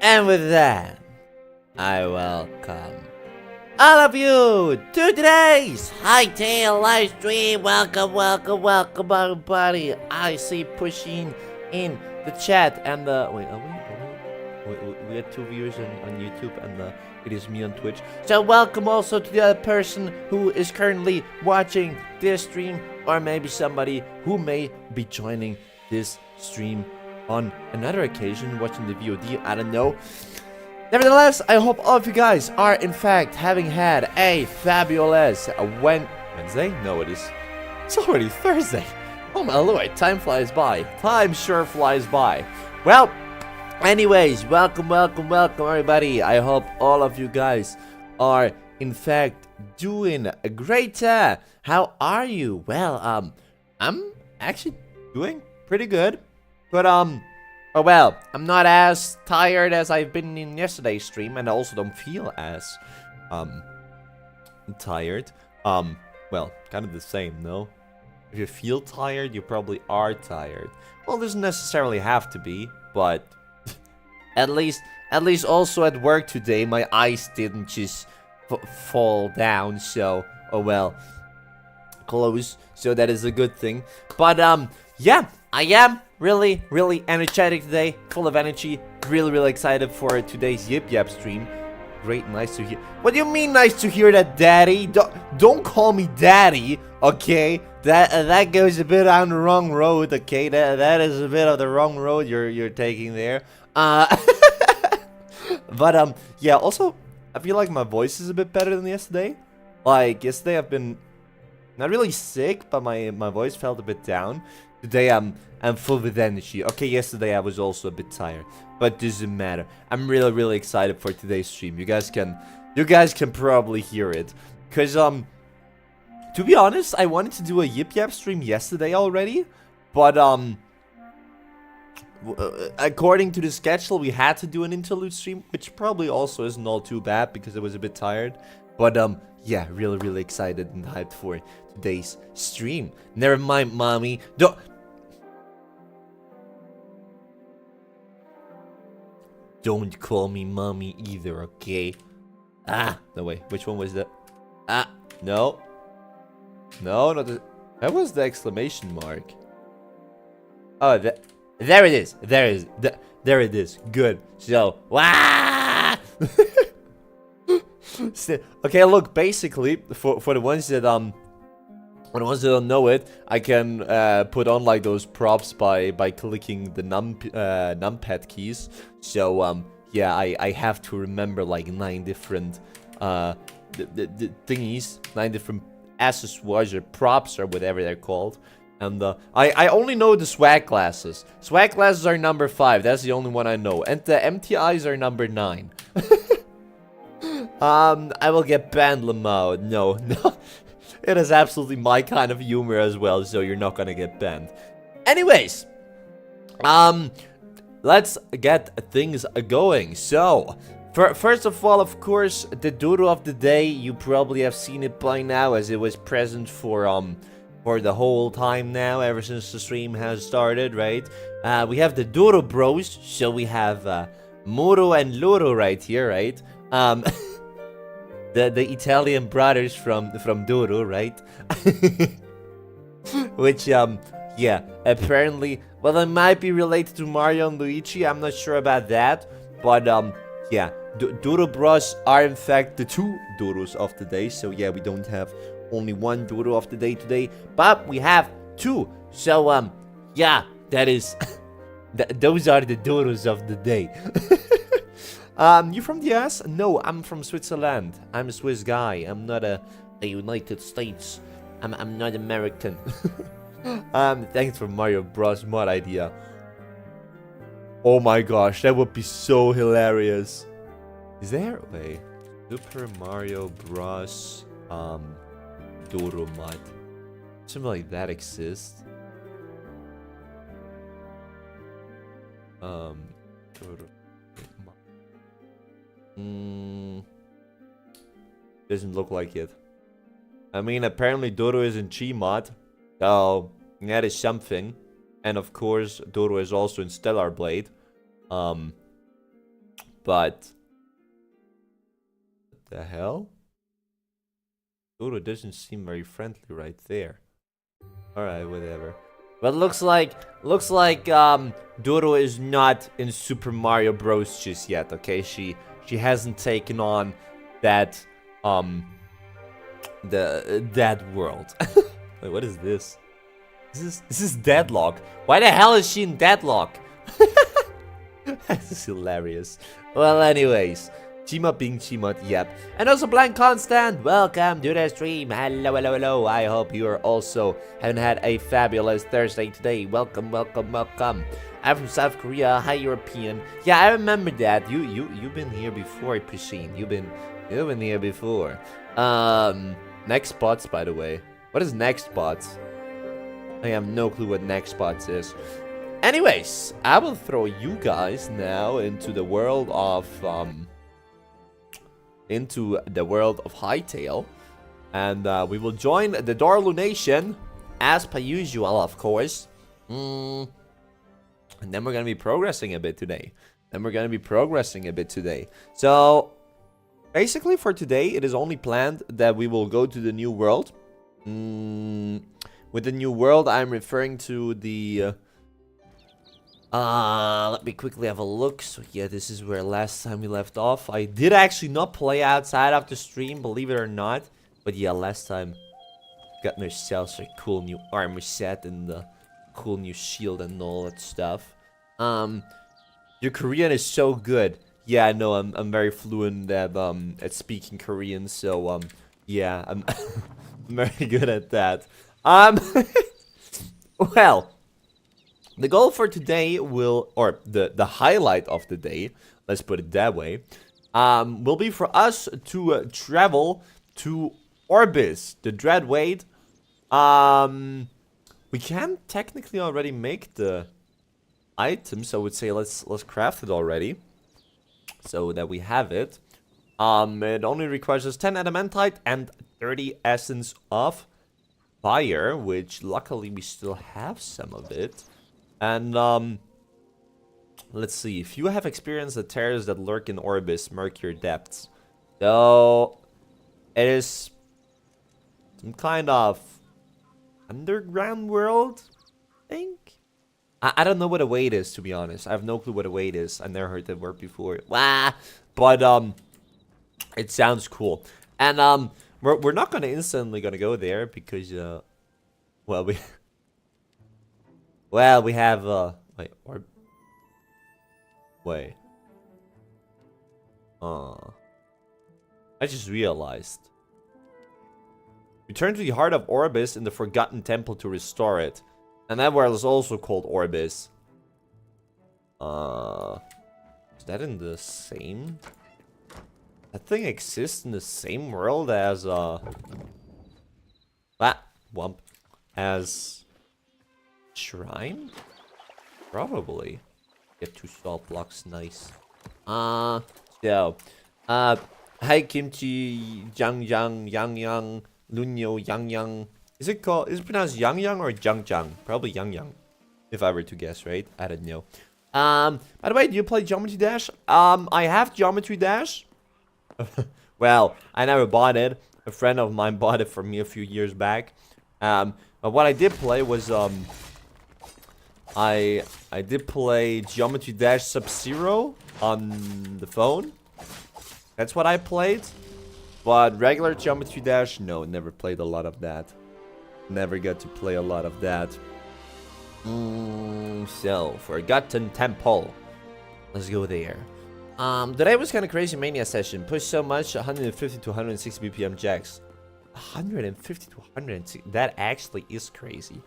And with that, I welcome all of you to today's Hytale Livestream. Welcome, everybody. I see pushing in the chat and the we had 2 viewers on YouTube and it is me on Twitch. So welcome also to the other person who is currently watching this stream, or maybe somebody who may be joining this stream on another occasion, watching the VOD. I don't know. Nevertheless, I hope all of you guys are in fact having had a fabulous Wednesday? No, it's already Thursday. Oh my lord, time flies by. Time sure flies by. Well, anyways, welcome everybody. I hope all of you guys are in fact doing great. How are you? Well, I'm actually doing pretty good. But oh well, I'm not as tired as I've been in yesterday's stream, and I also don't feel as tired. Well, kind of the same, no? If you feel tired, you probably are tired. Well, doesn't necessarily have to be, but at least also at work today, my eyes didn't just fall down. So, oh well, close. So that is a good thing. But yeah, I am really energetic today, full of energy, really excited for today's Yip Yap stream. Great, nice to hear. What do you mean nice to hear that, Daddy? Don't call me Daddy, okay? That goes a bit on the wrong road, okay? That is a bit of the wrong road you're taking there. But yeah, also I feel like my voice is a bit better than yesterday. Like yesterday I've been not really sick, but my voice felt a bit down. Today I'm full with energy. Okay, yesterday I was also a bit tired, but doesn't matter. I'm really excited for today's stream. You guys can probably hear it, cause to be honest, I wanted to do a Yip Yap stream yesterday already, but according to the schedule, we had to do an interlude stream, which probably also isn't all too bad because I was a bit tired. But yeah, really excited and hyped for today's stream. Never mind, mommy. Don't call me mommy either, okay? Ah, no way. Which one was that? Ah, no. No, not the... That was the exclamation mark. Oh, there it is. There it is. Good. So, wah! Okay, look, basically, for the ones that don't know it, I can put on like those props by clicking the numpad keys. So yeah, I have to remember like 9 different the thingies, 9 different accessoires or props or whatever they're called. And I only know the swag glasses. Swag glasses are number 5. That's the only one I know. And the MTIs are number 9. I will get banned, Lamau. No. It is absolutely my kind of humor as well, so you're not gonna get banned. Anyways, let's get things going. So, first of all, of course, the doodle of the day. You probably have seen it by now, as it was present for the whole time now, ever since the stream has started, right? We have the doodle bros, so we have Muro and Luro right here, right? The Italian brothers from Duro, right? Which, yeah, apparently, well, they might be related to Mario and Luigi. I'm not sure about that. But, yeah, Duro Bros are, in fact, the 2 Duros of the day. So, yeah, we don't have only 1 Duro of the day today, but we have 2. So, yeah, that is... those are the Duros of the day. You from the US? No, I'm from Switzerland. I'm a Swiss guy. I'm not a United States. I'm not American. Thanks for Mario Bros mod idea. Oh my gosh, that would be so hilarious. Is there a Super Mario Bros Dodo mod? Something like that exists. Dodo. Doesn't look like it. I mean, apparently Dodo is in Gmod, so that is something. And of course, Dodo is also in Stellar Blade. but what the hell? Dodo doesn't seem very friendly right there. Alright, whatever. But looks like Dodo is not in Super Mario Bros. Just yet, okay? She hasn't taken on that that world. Wait, what is this? This is Deadlock. Why the hell is she in Deadlock? This is hilarious. Well, anyways, Chima being Chima, yep. And also Blank Constant, welcome to the stream. Hello, hello, hello. I hope you are also having had a fabulous Thursday today. Welcome, welcome, welcome. I'm from South Korea, hi European. Yeah, I remember that. You've been here before, Pusheen. You've been here before. Next spots, by the way. What is next spots? I have no clue what next spots is. Anyways, I will throw you guys now into the world of Hytale, and we will join the Darlu Nation as per usual, of course. And then we're gonna be progressing a bit today. So basically, for today, it is only planned that we will go to the new world. With the new world, I'm referring to the. Let me quickly have a look. So yeah, this is where last time we left off. I did actually not play outside of the stream, believe it or not. But yeah, last time got ourselves a cool new armor set and the cool new shield and all that stuff. Your Korean is so good. Yeah, I know I'm very fluent at speaking Korean, so yeah, I'm I'm very good at that. Well, the goal for today or the highlight of the day, let's put it that way, will be for us to travel to Orbis, the Dreadweight. We can technically already make the items, so I would say let's craft it already, so that we have it. It only requires us 10 adamantite and 30 essence of fire, which luckily we still have some of it. And let's see, if you have experienced the terrors that lurk in Orbis, mark your depths. So it is some kind of underground world, I think. I don't know what a weight is, to be honest. I have no clue what a weight is. I never heard that word before. Wah! But it sounds cool. And we're not gonna instantly go there because well we we have wait. I just realized. Return to the heart of Orbis in the Forgotten Temple to restore it. And that world is also called Orbis. Is that in the same? That thing exists in the same world as as Shrine? Probably. Get 2 salt blocks, nice. So hi Kimchi, Yang Yang, Lunyo, Yang. Is it pronounced Yang or Jang? Probably Yang, if I were to guess, right? I don't know. By the way, do you play Geometry Dash? I have Geometry Dash. Well, I never bought it. A friend of mine bought it for me a few years back. But what I did play was I did play Geometry Dash Sub-Zero on the phone. That's what I played. But regular Geometry Dash, no, never played a lot of that. Never got to play a lot of that. So, Forgotten Temple. Let's go there. Today was kind of crazy mania session. Pushed so much, 150 to 160 BPM jacks. 150 to 160. That actually is crazy.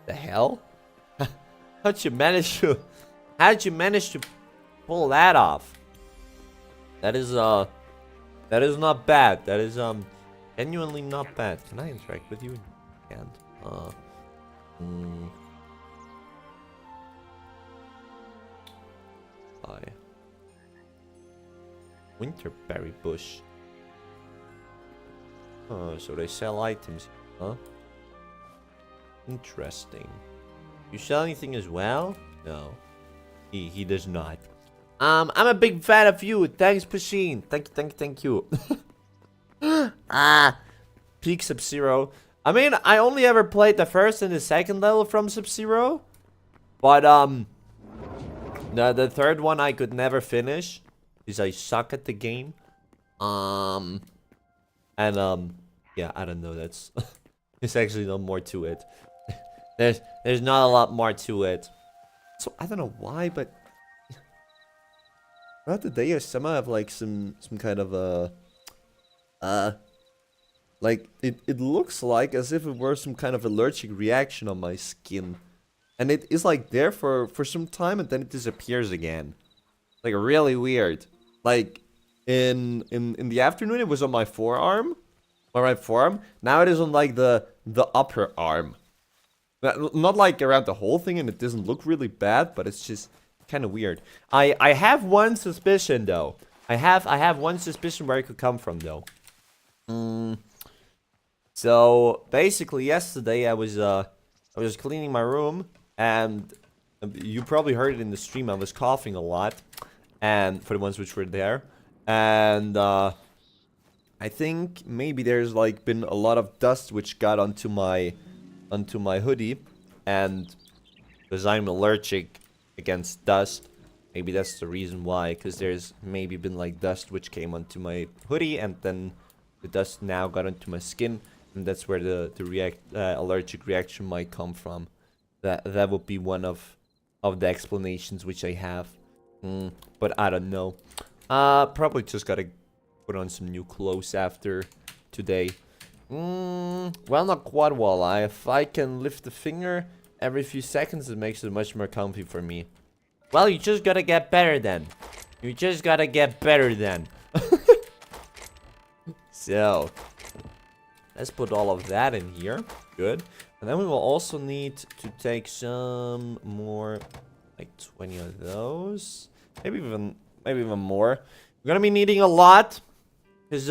The hell? How'd you manage to pull that off? That is not bad. That is genuinely not bad. Can I interact with you? Can't. Hi. Winterberry bush. Oh, so they sell items, huh? Interesting. You sell anything as well? No. He does not. I'm a big fan of you. Thanks, Pusheen. Thank you. Peak Sub-Zero. I mean, I only ever played the first and the second level from Sub-Zero. But, the third one I could never finish. Because I suck at the game. Yeah, I don't know, that's... There's actually no more to it. There's not a lot more to it. So, I don't know why, but... Throughout the day, I somehow have, like, some kind of, like, it looks like as if it were some kind of allergic reaction on my skin. And it is, like, there for some time, and then it disappears again. Like, really weird. Like, in the afternoon, it was on my forearm. My right forearm. Now it is on, like, the upper arm. Not, like, around the whole thing, and it doesn't look really bad, but it's just... kind of weird. I have one suspicion though. I have one suspicion where it could come from though. So basically yesterday I was cleaning my room and you probably heard it in the stream. I was coughing a lot, and for the ones which were there, and I think maybe there's like been a lot of dust which got onto my hoodie, and because I'm allergic against dust, maybe that's the reason why, because there's maybe been like dust which came onto my hoodie, and then the dust now got onto my skin, and that's where the allergic reaction might come from. That would be one of the explanations which I have, but I don't know. Probably just gotta put on some new clothes after today. Well, not quad wall. If I can lift a finger every few seconds, it makes it much more comfy for me. Well, you just gotta get better then. You just gotta get better then. So, let's put all of that in here. Good. And then we will also need to take some more, like 20 of those. Maybe even more. We're gonna be needing a lot, because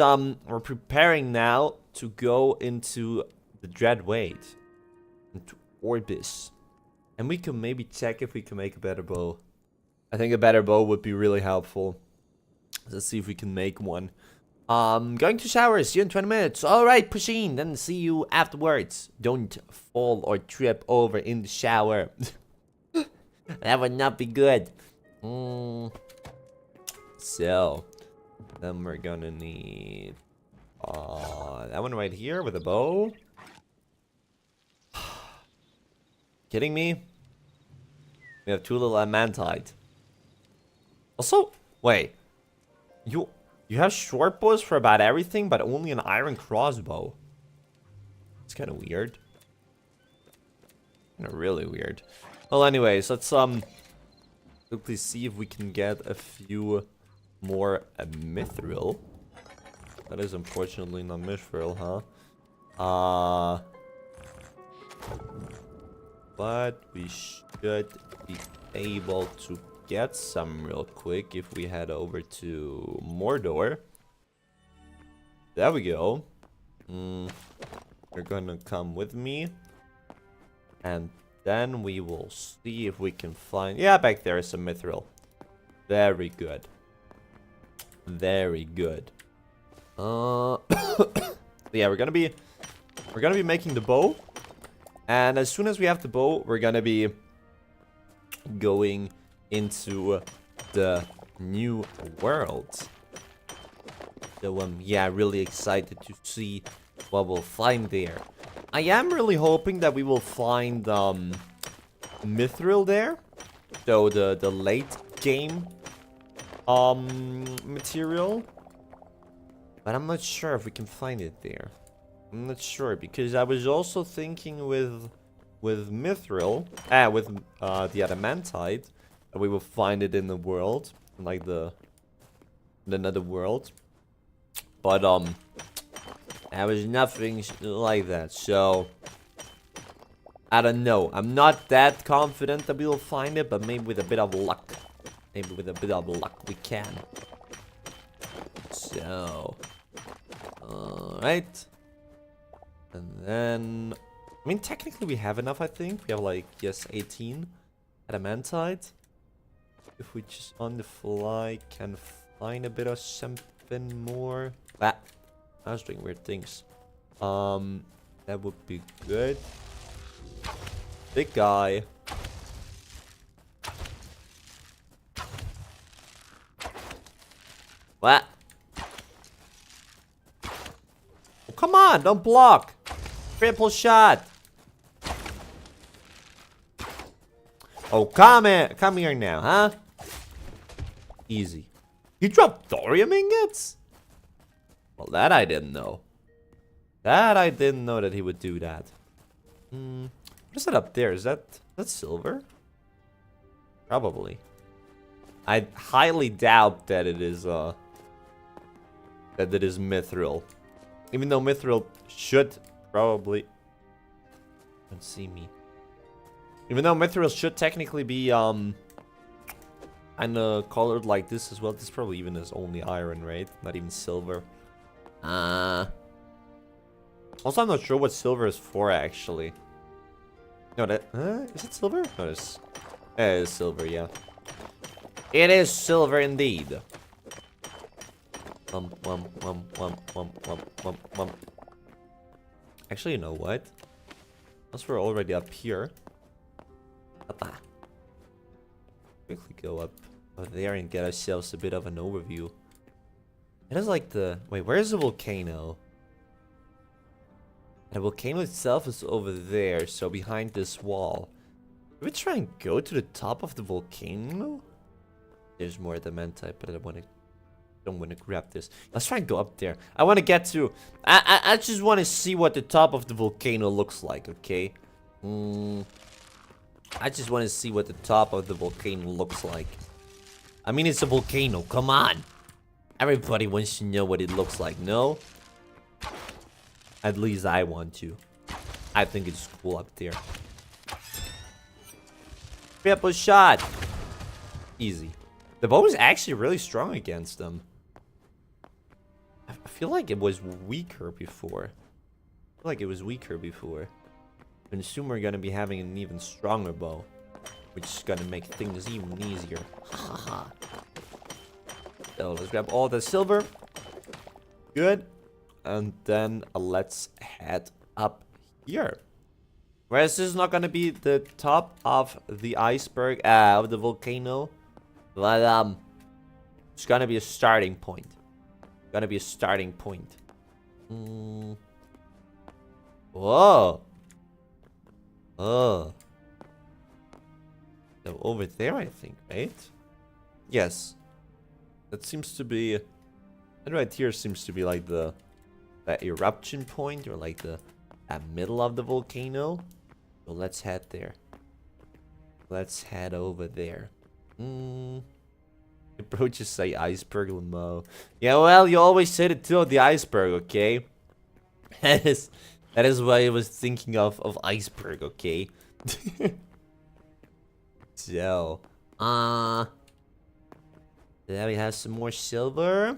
we're preparing now to go into the Dreadweight, into Orbis, and we can maybe check if we can make a better bow. I think a better bow would be really helpful. Let's see if we can make one. Going to shower. See you in 20 minutes. Alright, Pusheen. Then see you afterwards. Don't fall or trip over in the shower. That would not be good. So, then we're gonna need that one right here with a bow. Kidding me? We have 2 little amantite. Also, wait. You have short bows for about everything, but only an iron crossbow. It's kind of weird. Kind of really weird. Well, anyways, let's quickly see if we can get a few more mithril. That is unfortunately not mithril, huh? But we should be able to get some real quick if we head over to Mordor. There we go. You're gonna come with me. And then we will see if we can find... Yeah, back there is some mithril. Very good. Very good. Yeah, we're gonna be making the bow. And as soon as we have the bow, we're gonna be going into the new world. So yeah, really excited to see what we'll find there. I am really hoping that we will find mithril there. So the late game material. But I'm not sure if we can find it there. I'm not sure, because I was also thinking with mithril, with the adamantite, that we will find it in the world, like the nether world. But there was nothing like that, so I don't know. I'm not that confident that we will find it, but maybe with a bit of luck, we can. So, alright. And then, I mean, technically we have enough, I think. We have like, yes, 18 adamantite. if we just on the fly can find a bit of something more. Ah, I was doing weird things. That would be good. Big guy. What? Oh, come on, don't block. Triple shot. Oh, come here now, huh? Easy. He dropped thorium ingots? Well, that I didn't know. That I didn't know that he would do that. What is that up there? Is that silver? Probably. I highly doubt that it is mithril. Even though mithril should probably don't see me. Even though mithril should technically be kinda colored like this as well. This probably even is only iron, right? Not even silver. Also, I'm not sure what silver is for, actually. No, that... is it silver? No, it is silver, yeah. It is silver indeed. Actually, you know what? Once we're already up here... quickly go up there and get ourselves a bit of an overview. It is like the... Wait, where's the volcano? The volcano itself is over there, so behind this wall. Should we try and go to the top of the volcano? There's more adamantite, but I don't want to grab this. Let's try and go up there. I want to get to... I just want to see what the top of the volcano looks like, okay? I just want to see what the top of the volcano looks like. I mean, it's a volcano. Come on. Everybody wants to know what it looks like, no? At least I want to. I think it's cool up there. Triple shot. Easy. The bow is actually really strong against them. I feel like it was weaker before. And soon we're gonna be having an even stronger bow, which is gonna make things even easier. So let's grab all the silver. Good. And then let's head up here. Whereas this is not gonna be the top of the iceberg, of the volcano, but it's gonna be a starting point. Whoa. Oh. So over there, I think, right? Yes. That seems to be... And right here seems to be like the eruption point, or like the middle of the volcano. So let's head there. Let's head over there. Approaches say iceberg limo. Yeah, well, you always said it too, the iceberg, okay? That is why I was thinking of iceberg, okay? So, there we have some more silver.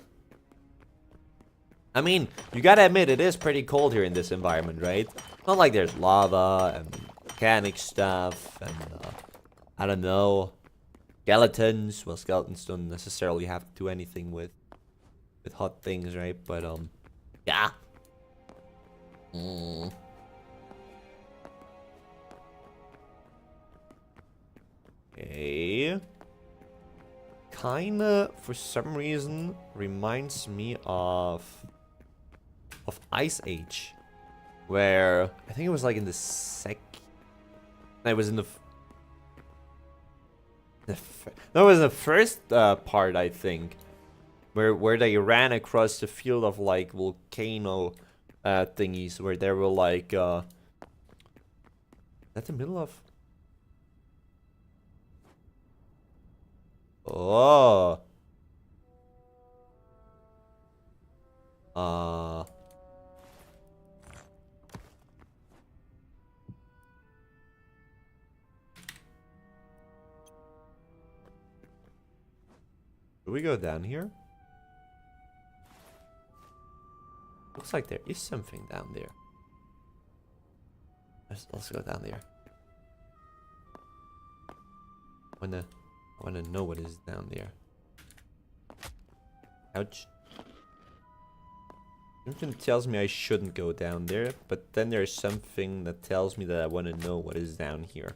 I mean, you gotta admit, it is pretty cold here in this environment, right? Not like there's lava and volcanic stuff and, I don't know, skeletons. Well, skeletons don't necessarily have to do anything with hot things, right? But, yeah. Okay. Kinda, for some reason, reminds me of Ice Age, where I think it was like in the no, it was the first part, I think, where they ran across the field of like volcano thingies, where they were like at the middle of... Oh. Do we go down here? Looks like there is something down there. Let's go down there. I want to know what is down there. Ouch. Something tells me I shouldn't go down there, but then there's something that tells me that I want to know what is down here.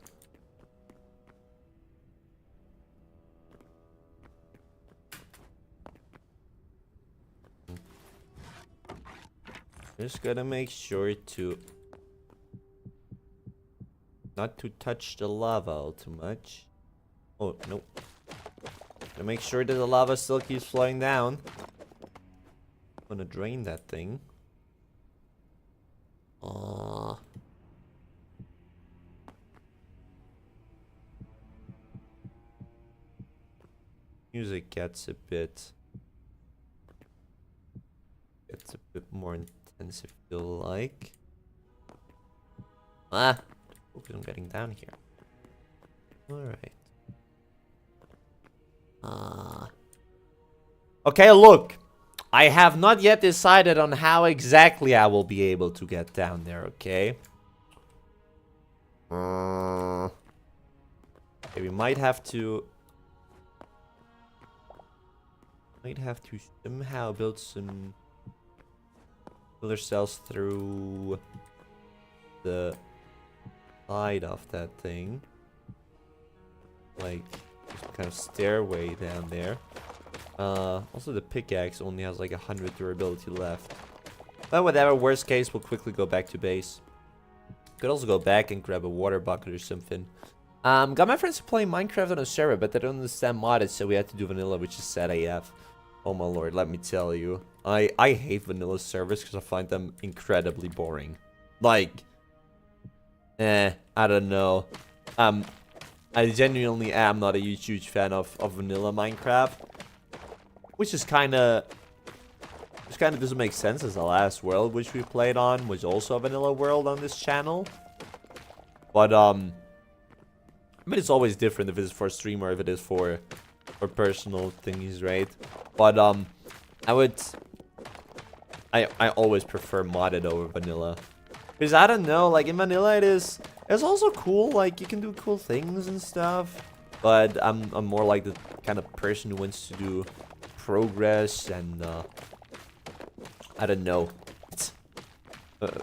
Just gotta make sure to not to touch the lava all too much. Oh, nope. Gotta make sure that the lava still keeps flowing down. I'm gonna drain that thing. Music gets a bit more intense if you like. Focus on getting down here. Alright. Okay, look. I have not yet decided on how exactly I will be able to get down there, okay? Okay, we might have to somehow build some pillar cells through the side of that thing. Like, some kind of stairway down there. Also the pickaxe only has like 100 durability left. But whatever, worst case, we'll quickly go back to base. Could also go back and grab a water bucket or something. Got my friends playing Minecraft on a server, but they don't understand modded, so we had to do vanilla, which is sad AF. Oh my lord, let me tell you. I hate vanilla servers because I find them incredibly boring. Like, I don't know. I genuinely am not a huge fan of vanilla Minecraft. Which is kind of doesn't make sense, as the last world which we played on was also a vanilla world on this channel. But I mean, it's always different if it's for stream or if it is for personal thingies, right? But I always prefer modded over vanilla, because I don't know, like in vanilla it's also cool, like you can do cool things and stuff. But I'm more like the kind of person who wants to do progress and I don't know.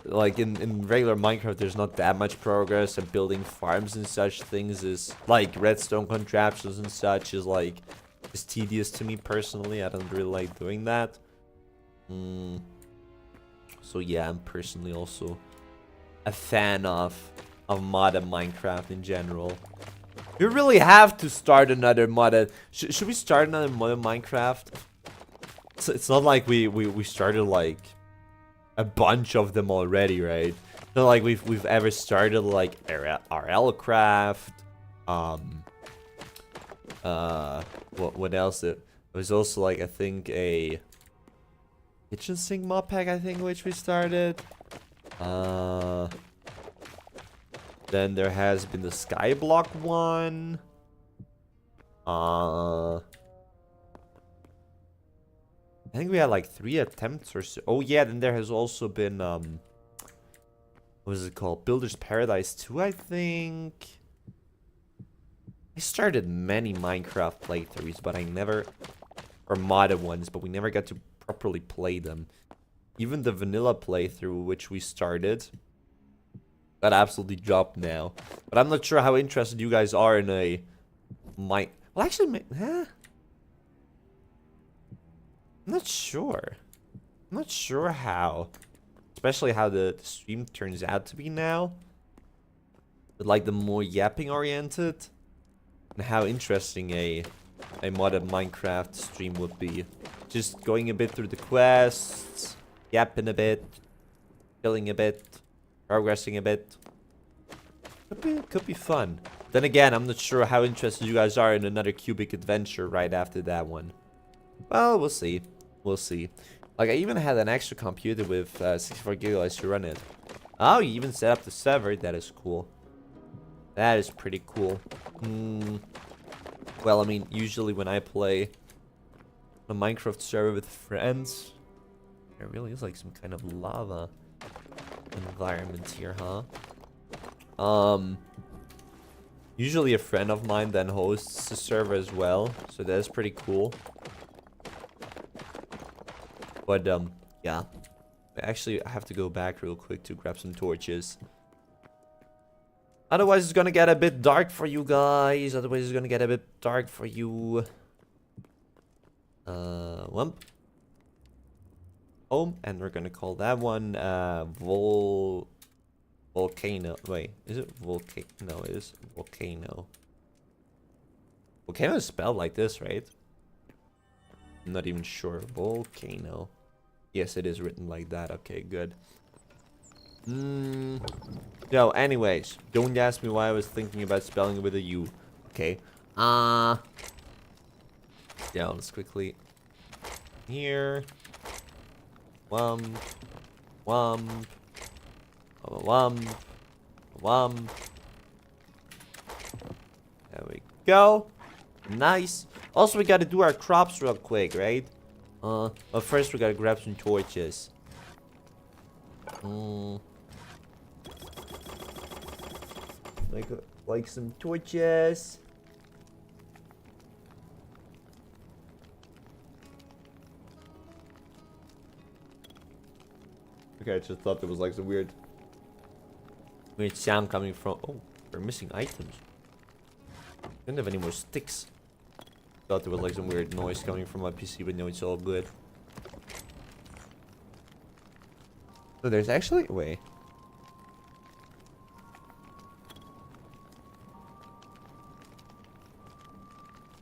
Like in regular Minecraft, there's not that much progress, and building farms and such things is like redstone contraptions and such is like tedious to me personally. I don't really like doing that. So yeah, I'm personally also a fan of modded Minecraft in general. We really have to start another modded. Should we start another modded Minecraft? So it's not like we started like a bunch of them already, right? Not like we've ever started like RL craft. What else? There was also like, I think, a kitchen sink mod pack, I think, which we started. Then there has been the skyblock one. I think we had like 3 attempts or so. Oh yeah, then there has also been what is it called? Builder's Paradise 2, I think. I started many Minecraft playthroughs, but I never, or modded ones, but we never got to properly play them. Even the vanilla playthrough, which we started, got absolutely dropped now. But I'm not sure how interested you guys are in a well, actually, I'm not sure. I'm not sure how. Especially how the stream turns out to be now. But like the more yapping oriented. And how interesting a modded Minecraft stream would be. Just going a bit through the quests. Yapping a bit. Killing a bit. Progressing a bit. Could be fun. Then again, I'm not sure how interested you guys are in another cubic adventure right after that one. Well, we'll see. We'll see. Like, I even had an extra computer with 64 gigabytes to run it. Oh, you even set up the server. That is cool. That is pretty cool. Well, I mean, usually when I play a Minecraft server with friends, there really is like some kind of lava environment here, huh? Usually a friend of mine then hosts the server as well, so that's pretty cool. But yeah. Actually, I have to go back real quick to grab some torches. Otherwise, it's gonna get a bit dark for you guys. Otherwise, it's gonna get a bit dark for you. Wump. Oh, and we're gonna call that one volcano. Wait, is it volcano? No, it is volcano. Volcano is spelled like this, right? I'm not even sure. Volcano. Yes, it is written like that. Okay, good. So, anyways, don't ask me why I was thinking about spelling it with a U. Okay. Yeah, let's quickly here. Wump. Wump. Wump. Wump. There we go. Nice. Also, we gotta do our crops real quick, right? But first we gotta grab some torches. Like some torches. Okay, I just thought there was like some weird sound coming from. Oh, we're missing items. Don't have any more sticks. Thought there was like some weird noise coming from my PC, but no, it's all good. So there's actually wait.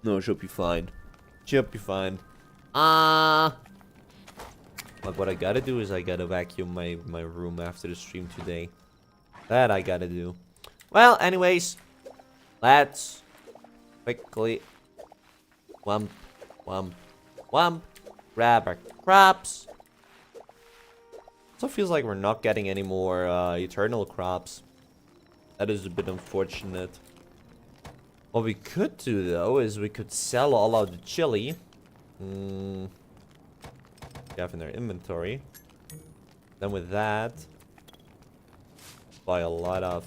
No, it should be fine. Should be fine. Like what I gotta do is I gotta vacuum my room after the stream today. That I gotta do. Well, anyways, let's quickly wump, wump, wump. Grab our crops. Also feels like we're not getting any more eternal crops. That is a bit unfortunate. What we could do though is we could sell all of the chili. We have in our inventory. Then with that, buy a lot of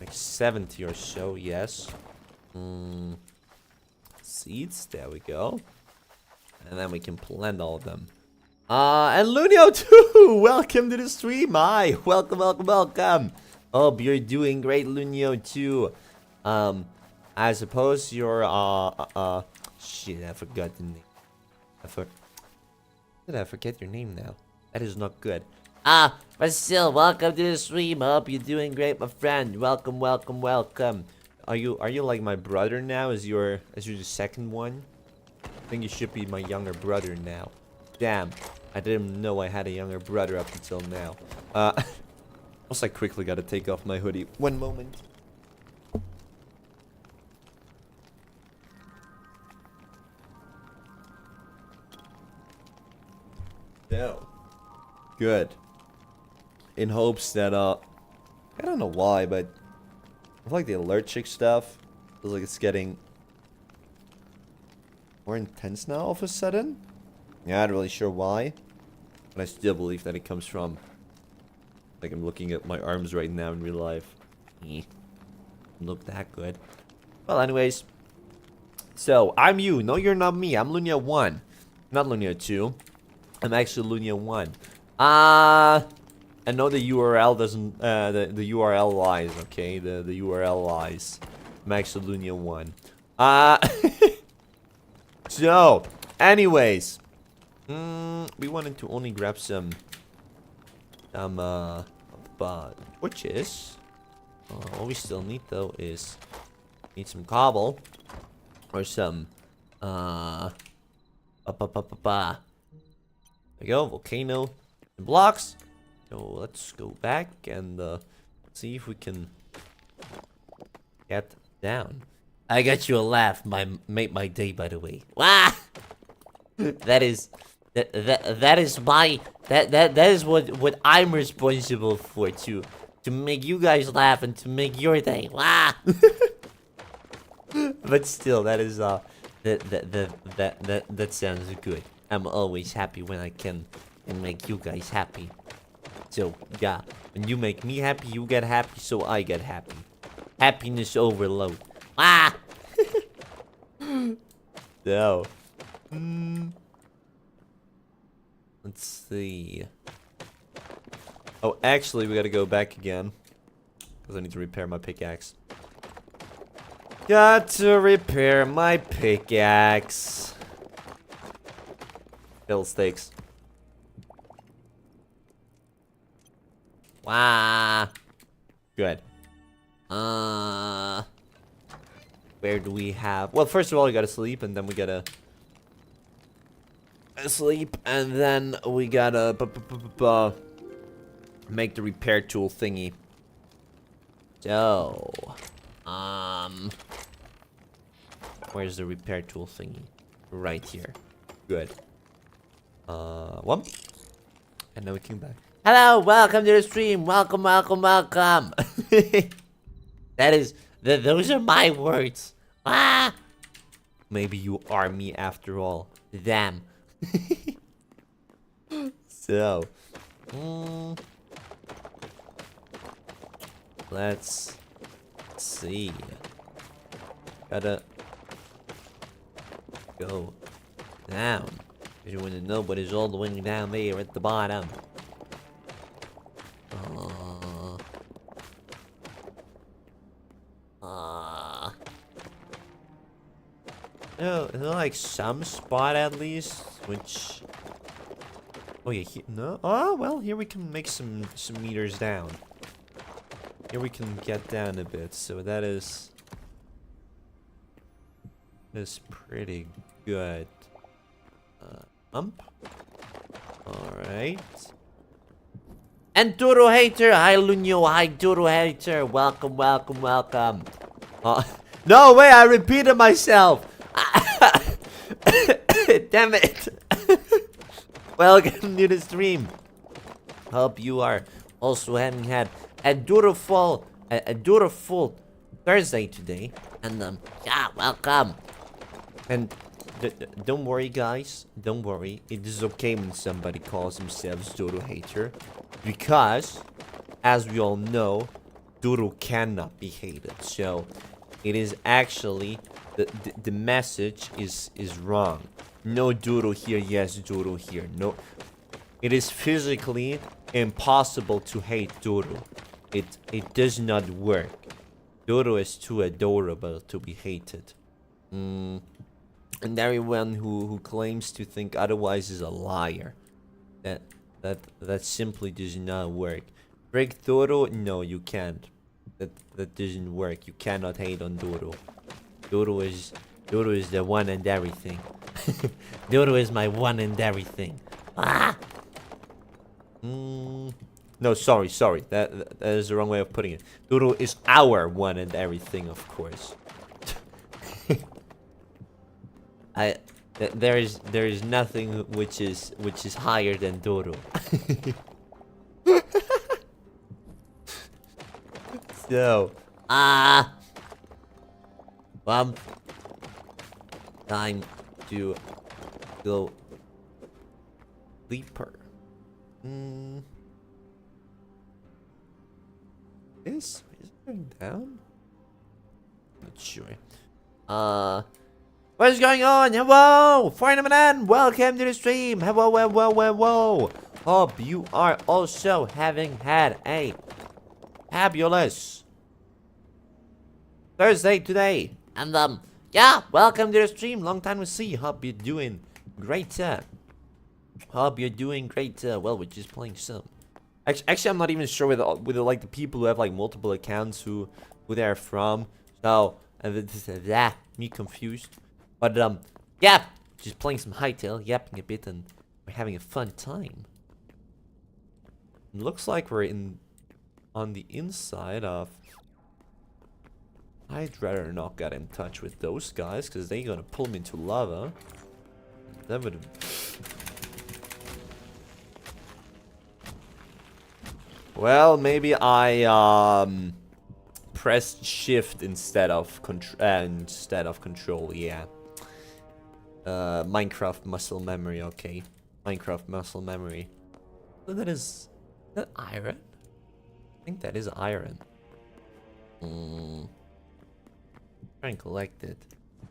like 70 or so. Yes. Seeds. There we go. And then we can plant all of them. And Lunio too! Welcome to the stream! Hi! Welcome, welcome, welcome! Hope you're doing great, Lunio too. I suppose you're, shit, I forgot the name. Did I forget your name now? That is not good. But still, welcome to the stream. Hope you're doing great, my friend. Welcome, welcome, welcome. Are you like my brother now? As you're the second one? I think you should be my younger brother now. Damn, I didn't know I had a younger brother up until now. Also, I quickly gotta take off my hoodie. One moment. No. Good. In hopes that, I don't know why, but I feel like the allergic stuff feels like it's getting more intense now all of a sudden. Yeah, I'm not really sure why, but I still believe that it comes from, like, I'm looking at my arms right now in real life. Don't look that good. Well, anyways, so I'm you. No, you're not me. I'm Lunia 1, not Lunia 2. I'm actually Lunia 1. I know the URL doesn't, the URL lies, okay? The URL lies. I'm actually Lunia 1. So, anyways. We wanted to only grab some torches. All we still need though is some cobble or some there we go, volcano and blocks. So let's go back and see if we can get down. I got you a laugh, made my day, by the way. Wah! That is what I'm responsible for, to make you guys laugh and to make your day. Wah! But still, that is that sounds good. I'm always happy when I can make you guys happy. So yeah, when you make me happy, you get happy, so I get happy. Happiness overload. Ah! No. Let's see. Oh, actually, we gotta go back again. Because I need to repair my pickaxe. Got to repair my pickaxe. Kill steaks. Wow. Good. Where do we have? Well, first of all, we gotta sleep, and then we gotta sleep, and then we gotta make the repair tool thingy. So, where's the repair tool thingy? Right here. Good. One. And now we came back. Hello, welcome to the stream. Welcome, welcome, welcome. Those are my words. Ah! Maybe you are me after all. Damn. So, let's see. Gotta go down. You want to know what is all the way down there at the bottom. No, is there like some spot at least, which... Oh yeah, no? Oh, well, here we can make some meters down. Here we can get down a bit, so that is pretty good. Alright. And Duro Hater, hi Lunyo, hi Duro Hater, welcome, welcome, welcome. No way, I repeated myself. Damn it. Welcome to the stream. Hope you are also having had a dutiful Thursday today. And yeah, welcome. And don't worry, guys. Don't worry. It is okay when somebody calls themselves Dodo Hater, because, as we all know, Dodo cannot be hated. So, it is actually the message is wrong. No Dodo here. Yes, Dodo here. No, it is physically impossible to hate Dodo. It does not work. Dodo is too adorable to be hated. And everyone who claims to think otherwise is a liar. That simply does not work. Break Dodo? No, you can't. That doesn't work. You cannot hate on Dodo. Dodo is the one and everything. Dodo is my one and everything. Ah! No, sorry. That is the wrong way of putting it. Dodo is our one and everything, of course. There is nothing which is higher than Dodo. So, time to go deeper. Is it going down? Not sure. What is going on? Hello, Fornaman, welcome to the stream. Hello. Hope you are also having had a fabulous Thursday today. And yeah, welcome to the stream. Long time no see. Hope you're doing great. Hope you're doing great. Well, we're just playing some. Actually, I'm not even sure with like the people who have like multiple accounts who they're from. So me confused. But yeah, just playing some Hytale, yapping a bit, and we're having a fun time. It looks like we're on the inside of. I'd rather not get in touch with those guys, because they're gonna pull me into lava. That would. Well, maybe I pressed shift instead of control. Yeah. Minecraft muscle memory. Okay. Minecraft muscle memory. So is that iron? I think that is iron. Try and collect it.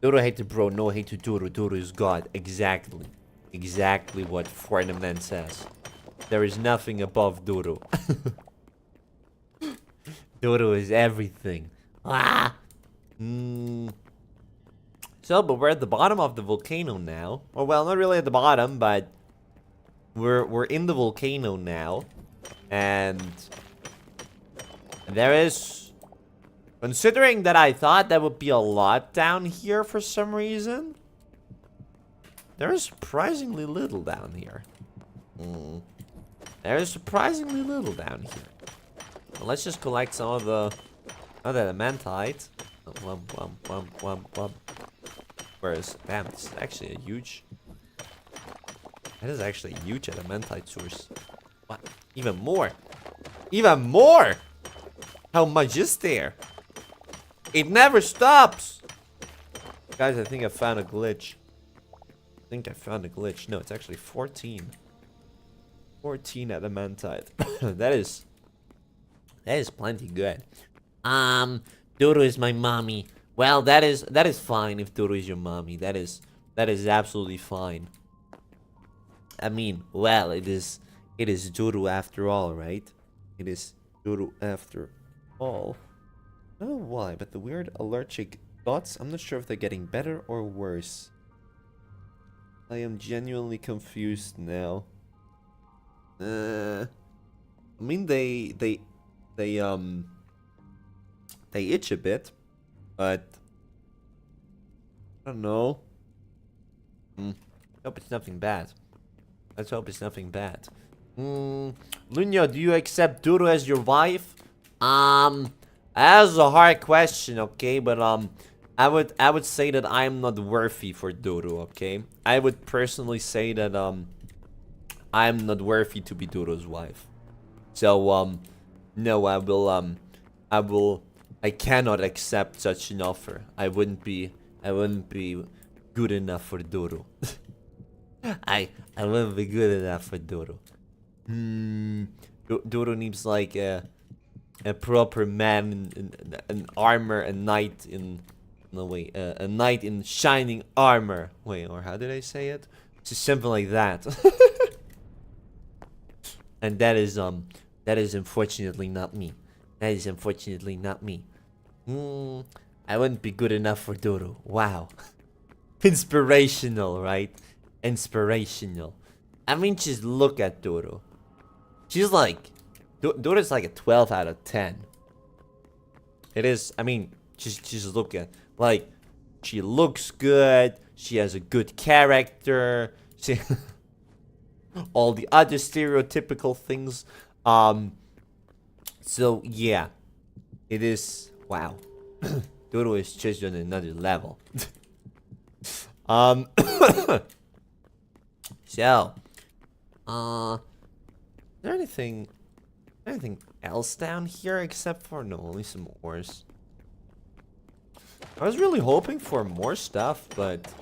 Dodo hate to bro, no hate to Dodo. Dodo is God. Exactly. Exactly what Fortnite says. There is nothing above Dodo. Dodo is everything. Ah! So, but we're at the bottom of the volcano now. Or, well, not really at the bottom, but we're in the volcano now. And there is, considering that I thought there would be a lot down here for some reason, there is surprisingly little down here. There is surprisingly little down here. Well, let's just collect some of the elementite. Whereas, damn, this is actually a huge. That is actually a huge elementite source. What? Even more. Even more! How much is there? It never stops! Guys, I think I found a glitch. No, it's actually 14. 14 elementite. That is plenty good. Dodo is my mommy. Well, that is fine if Dodo is your mommy. That is absolutely fine. I mean, well, it is Dodo after all, right? It is Dodo after all. I don't know why, but the weird allergic thoughts, I'm not sure if they're getting better or worse. I am genuinely confused now. I mean, they itch a bit, but I don't know. Hope it's nothing bad. Let's hope it's nothing bad. Lunya, do you accept Dodo as your wife? That's a hard question, okay? But I would say that I'm not worthy for Dodo, okay? I would personally say that I'm not worthy to be Dodo's wife. So no, I cannot accept such an offer. I wouldn't be good enough for Dodo. I wouldn't be good enough for Dodo. Dodo needs like a proper man in armor, a knight in a knight in shining armor. Wait, or how did I say it? Just something like that. And that is unfortunately not me. That is unfortunately not me. I wouldn't be good enough for Dodo. Wow. Inspirational, right? Inspirational. I mean, just look at Dodo. She's like, Dodo's like a 12 out of 10. It is, I mean, just look at, like, she looks good. She has a good character. She all the other stereotypical things. So yeah, it is, wow. Dodo is just on another level. So, is there anything else down here except for, no, only some ores. I was really hoping for more stuff, but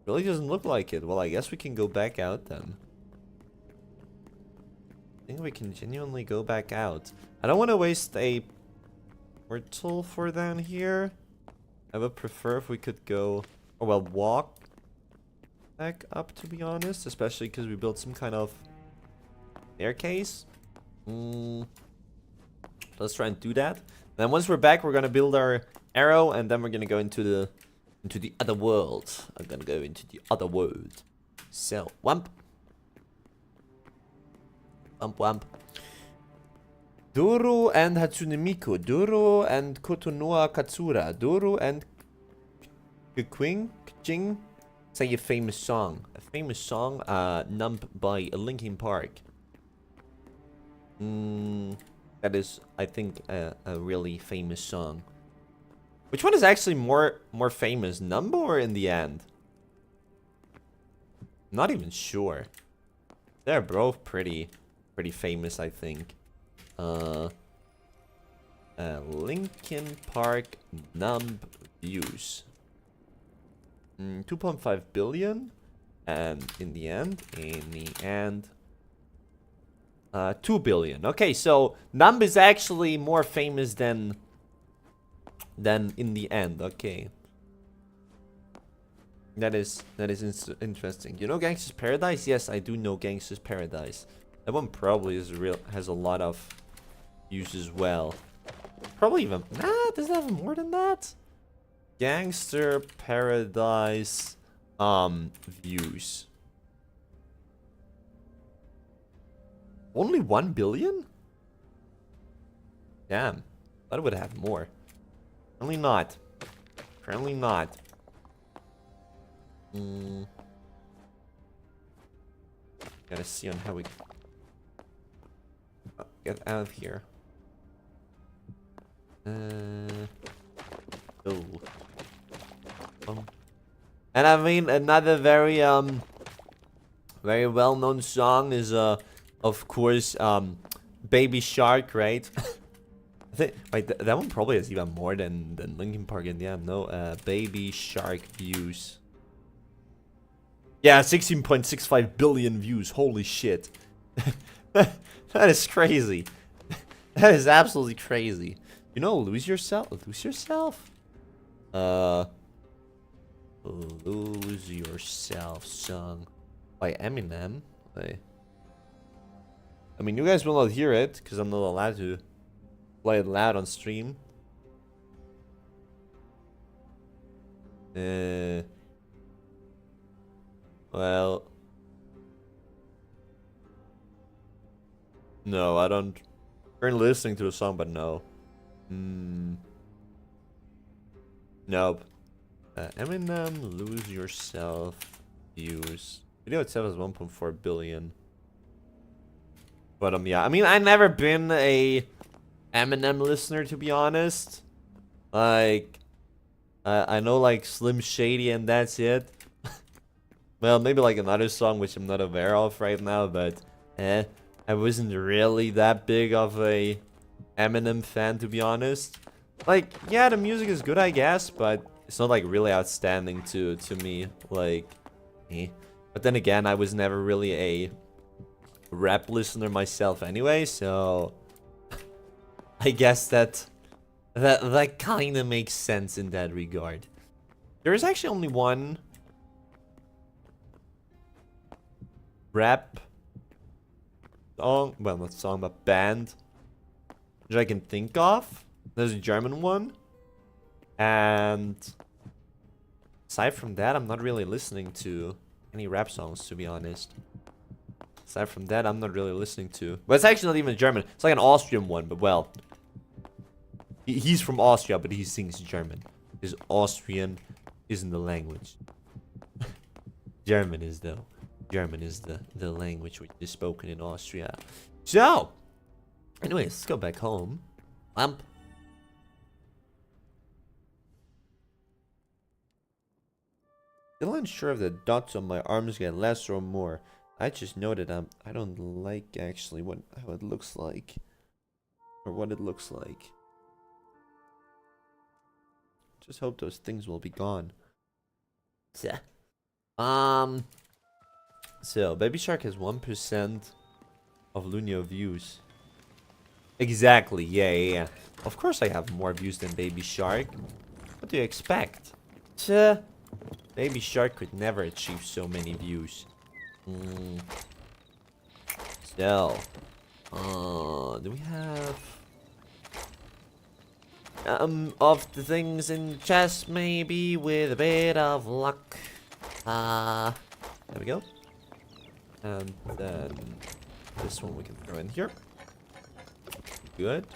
really doesn't look like it. Well, I guess we can go back out then. I think we can genuinely go back out. I don't want to waste a portal for down here. I would prefer if we could go, or well, walk back up, to be honest, especially because we built some kind of staircase. Let's try and do that. Then once we're back, we're gonna build our arrow, and then we're gonna go into the other world. I'm gonna go into the other world. So, wump. Wump. Doro and Hatsune Miku. Doro and Kotonoa Katsura. Doro and Kjing say a famous song. A famous song, Numb by Linkin Park. That is, I think, a really famous song. Which one is actually more famous, Numb or In the End? Not even sure. They're both pretty famous, I think. Linkin Park Numb views. 2.5 billion, and in the end, 2 billion. Okay, so Numb is actually more famous than then in the end. Okay. That is interesting. You know Gangster's Paradise? Yes, I do know Gangster's Paradise. That one probably has a lot of views as well. Probably even does it have more than that? Gangster Paradise views. Only 1 billion? Damn. Thought it would have more. Apparently not. Apparently not. Gotta see on how we get out of here. And I mean, another very very well-known song is of course Baby Shark, right? I think wait, that one probably has even more than Linkin Park. And yeah, no, Baby Shark views. Yeah, 16.65 billion views. Holy shit. That is crazy. That is absolutely crazy. You know, Lose Yourself? Lose Yourself? Lose Yourself song by Eminem. Wait. I mean, you guys will not hear it because I'm not allowed to play it loud on stream. Well, no, I don't. Currently listening to the song, but no. Nope. Eminem, Lose Yourself views. Video itself is 1.4 billion. But yeah, I mean, I've never been a Eminem listener, to be honest. Like, I know like Slim Shady and that's it. Well, maybe like another song which I'm not aware of right now, but I wasn't really that big of a Eminem fan, to be honest. Like, yeah, the music is good, I guess, but it's not like really outstanding to me. Like, But then again, I was never really a rap listener myself anyway, so I guess that kind of makes sense in that regard. There is actually only one rap song, well, not song, but band which I can think of. There's a German one, and aside from that, I'm not really listening to any rap songs, to be honest. Aside from that, I'm not really listening to. Well, it's actually not even German. It's like an Austrian one, but well, he's from Austria, but he sings German. His Austrian isn't the language. German is though. German is the language which is spoken in Austria. So, anyways, let's go back home. Lamp. Still unsure if the dots on my arms get less or more. I just know that I don't like actually how it looks like, or what it looks like. Just hope those things will be gone. Yeah. So, Baby Shark has 1% of Lunio views. Exactly, yeah. Of course I have more views than Baby Shark. What do you expect? Baby Shark could never achieve so many views. So, do we have... of the things in chest, maybe with a bit of luck. There we go. And then this one we can throw in here. Good.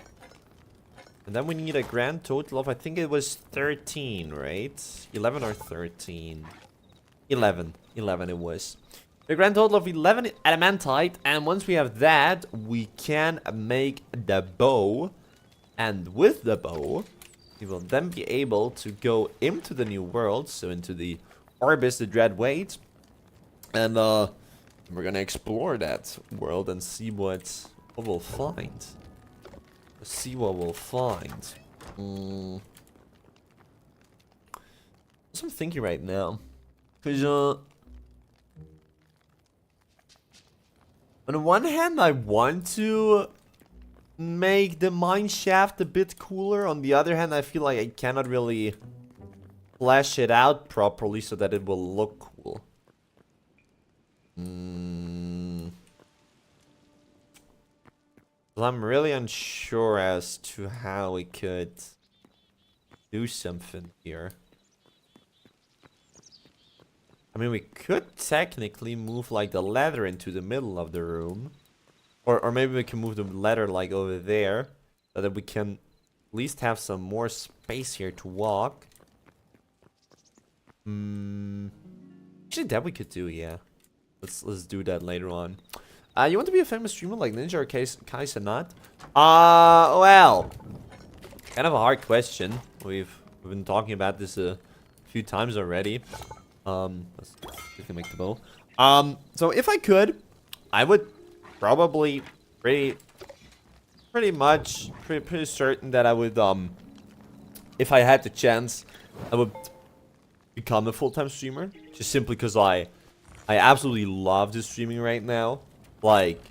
And then we need a grand total of, I think it was 13, right? 11 or 13? 11. 11 it was. A grand total of 11 adamantite. And once we have that, we can make the bow. And with the bow, we will then be able to go into the new world. So into the Orbis, the Dreadweight. And we're gonna explore that world and see what we'll find. See what we'll find. So I'm thinking right now, because on the one hand, I want to make the mine shaft a bit cooler. On the other hand, I feel like I cannot really flesh it out properly so that it will look cool. Well, I'm really unsure as to how we could do something here. I mean, we could technically move like the ladder into the middle of the room. Or maybe we can move the ladder like over there. So that we can at least have some more space here to walk. Actually, that we could do, yeah. Let's do that later on. You want to be a famous streamer like Ninja or Kaiser not? Well, kind of a hard question. We've been talking about this a few times already. Let's quickly make the bow. So if I could, I would probably pretty certain that I would, if I had the chance, I would become a full-time streamer. Just simply because I absolutely love this streaming right now. Like,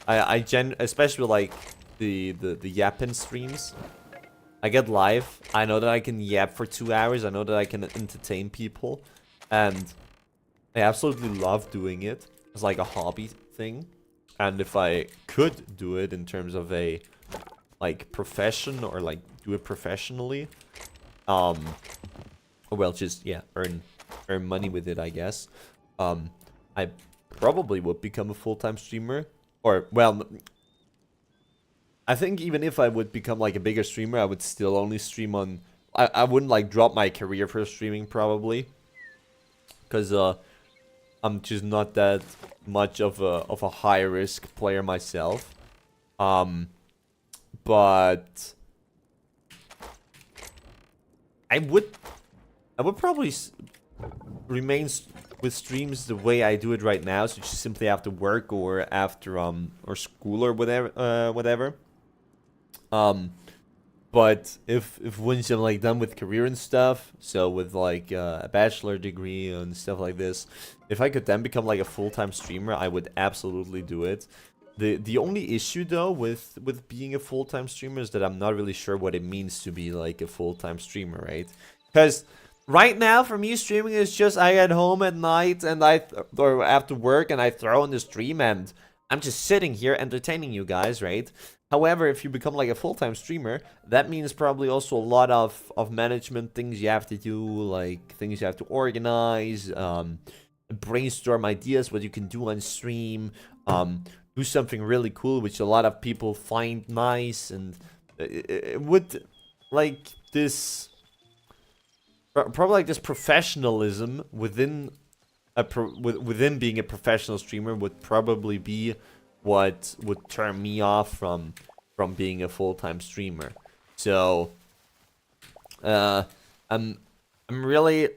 especially like the yapping streams. I get live. I know that I can yap for 2 hours. I know that I can entertain people. And I absolutely love doing it. It's like a hobby thing. And if I could do it in terms of a, like, profession or, like, do it professionally. Well, just, yeah, earn money with it, I guess. I probably would become a full-time streamer. Or, well, I think even if I would become, like, a bigger streamer, I would still only stream on... I wouldn't, like, drop my career for streaming, probably. Because, I'm just not that much of a high-risk player myself. But... I would probably remain with streams the way I do it right now, so just simply after work or after or school or whatever. But if once I'm like done with career and stuff, so with like a bachelor degree and stuff like this, if I could then become like a full-time streamer, I would absolutely do it. The only issue though with being a full-time streamer is that I'm not really sure what it means to be like a full-time streamer, right? Because right now for me streaming is just I get home at night and or after work and I throw in the stream and I'm just sitting here entertaining you guys, right? However, if you become like a full-time streamer, that means probably also a lot of management things you have to do, like things you have to organize, brainstorm ideas, what you can do on stream, do something really cool, which a lot of people find nice, and it would, like, this, probably like this professionalism within within being a professional streamer would probably be what would turn me off from being a full-time streamer. So I'm really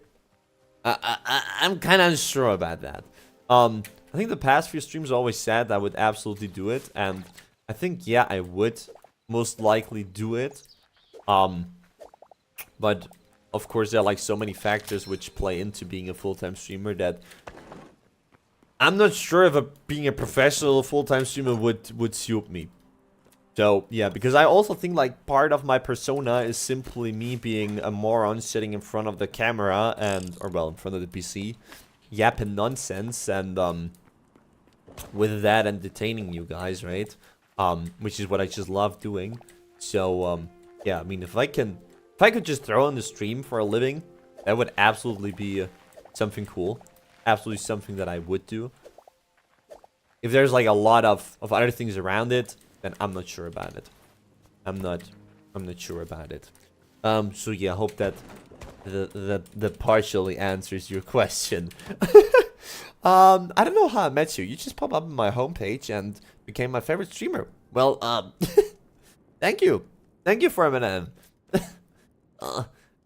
I'm kind of unsure about that. I think the past few streams always said I would absolutely do it, and I think, yeah, I would most likely do it. But of course there are like so many factors which play into being a full-time streamer that I'm not sure if being a professional full-time streamer would suit me. So, yeah, because I also think, like, part of my persona is simply me being a moron sitting in front of the camera or, well, in front of the PC, yapping nonsense, and, with that, entertaining you guys, right? Which is what I just love doing. So, yeah, I mean, if I could just throw on the stream for a living, that would absolutely be something cool. Absolutely something that I would do. If there's like a lot of other things around it, then I'm not sure about it. I'm not sure about it. So yeah, I hope that that partially answers your question. I don't know how I met you. You just popped up on my homepage and became my favorite streamer. Well, thank you. Thank you for a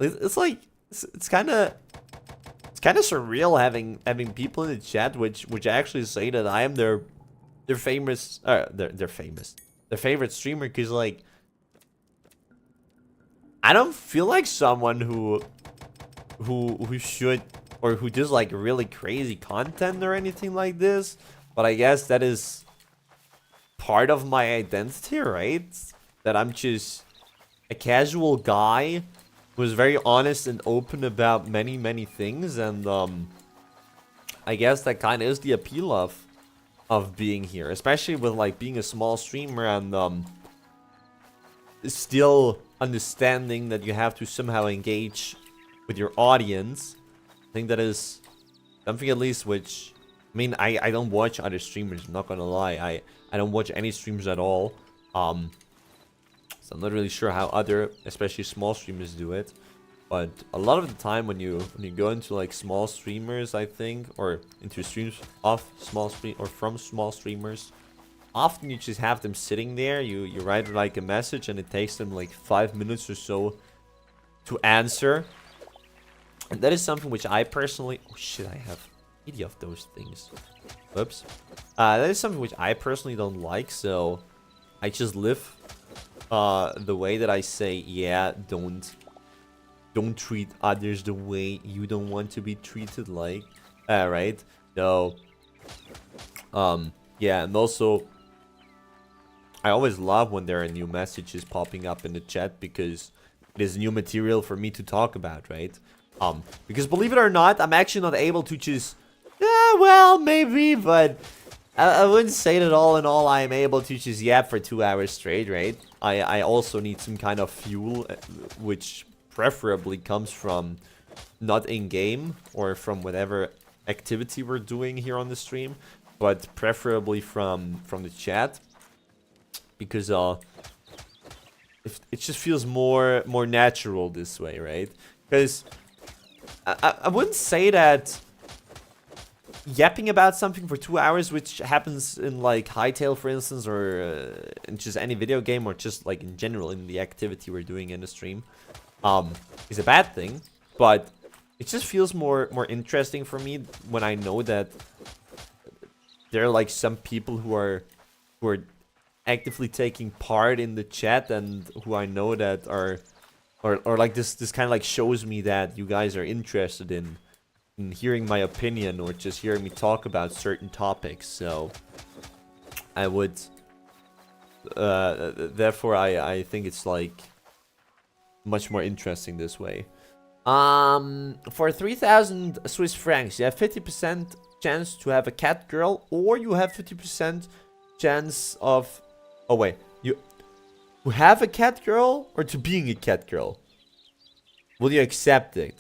it's like it's kind of surreal having people in the chat which actually say that I am their famous their favorite streamer, because like I don't feel like someone who should or who does like really crazy content or anything like this, but I guess that is part of my identity, right? That I'm just a casual guy who's very honest and open about many, many things. And I guess that kind of is the appeal of being here. Especially with, like, being a small streamer and still understanding that you have to somehow engage with your audience. I think that is something at least which... I mean, I don't watch other streamers, I'm not gonna lie. I don't watch any streamers at all. So I'm not really sure how other, especially small streamers, do it. But a lot of the time when you go into like small streamers, I think, or into streams of small stream or from small streamers, often you just have them sitting there. You write like a message and it takes them like 5 minutes or so to answer. And that is something which I personally... Oh shit, I have 80 of those things. Whoops. That is something which I personally don't like, so I just live the way that I say, yeah, don't treat others the way you don't want to be treated, like, right? So, yeah, and also, I always love when there are new messages popping up in the chat because it is new material for me to talk about, right? Because believe it or not, I'm actually not able to just, yeah, well, maybe, but I wouldn't say that all in all I am able to just yap for 2 hours straight, right? I also need some kind of fuel, which preferably comes from not in-game or from whatever activity we're doing here on the stream, but preferably from the chat, because it just feels more natural this way, right? Because I wouldn't say that yapping about something for 2 hours, which happens in like Hytale, for instance, or in just any video game, or just like in general in the activity we're doing in the stream, is a bad thing. But it just feels more interesting for me when I know that there are like some people who are actively taking part in the chat, and who I know that are or like this kind of like shows me that you guys are interested in hearing my opinion or just hearing me talk about certain topics. So I would therefore I think it's like much more interesting this way. For 3,000 Swiss francs, you have 50% chance to have a cat girl, or you have 50% chance of... Oh wait, you have a cat girl or to being a cat girl? Will you accept it?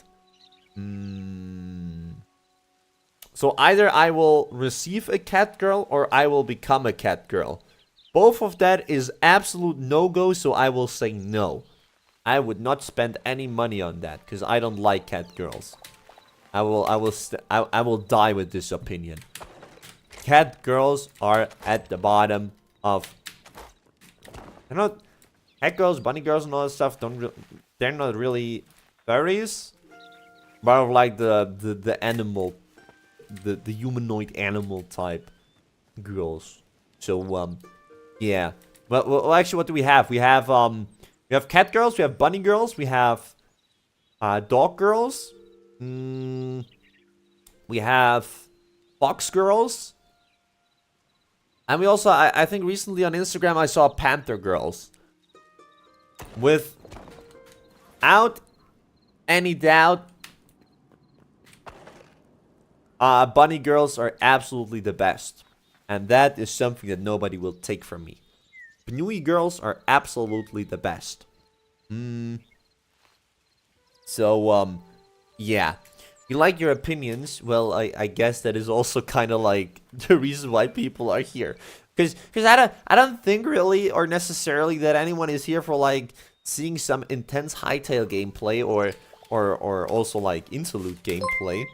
So either I will receive a cat girl or I will become a cat girl. Both of that is absolute no-go, so I will say no. I would not spend any money on that because I don't like cat girls. I will die with this opinion. Cat girls are at the bottom of... You know, cat girls, bunny girls, and all that stuff. They're not really furries, but like the animal, the humanoid animal type girls. So yeah. Well, actually, what do we have? We have cat girls, we have bunny girls, we have dog girls. We have fox girls. And we also, I think recently on Instagram, I saw panther girls. Without any doubt, bunny girls are absolutely the best. And that is something that nobody will take from me. Bunny girls are absolutely the best. So, yeah. You like your opinions? Well, I guess that is also kind of like the reason why people are here. Because I don't think really or necessarily that anyone is here for like seeing some intense Hytale gameplay or also like interlude gameplay.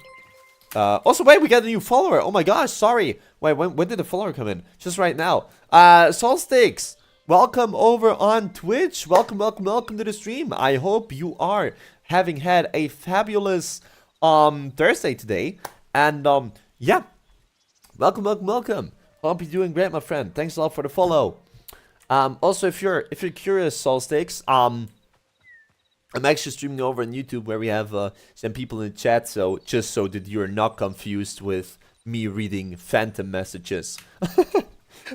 Also, wait, we got a new follower. Oh my gosh, sorry. Wait, when did the follower come in? Just right now. Solsticks, welcome over on Twitch. Welcome to the stream. I hope you are having had a fabulous Thursday today, and yeah, welcome. Hope you're doing great, my friend. Thanks a lot for the follow. Also, if you're curious, Solsticks, I'm actually streaming over on YouTube where we have some people in the chat. So just so that you're not confused with me reading phantom messages.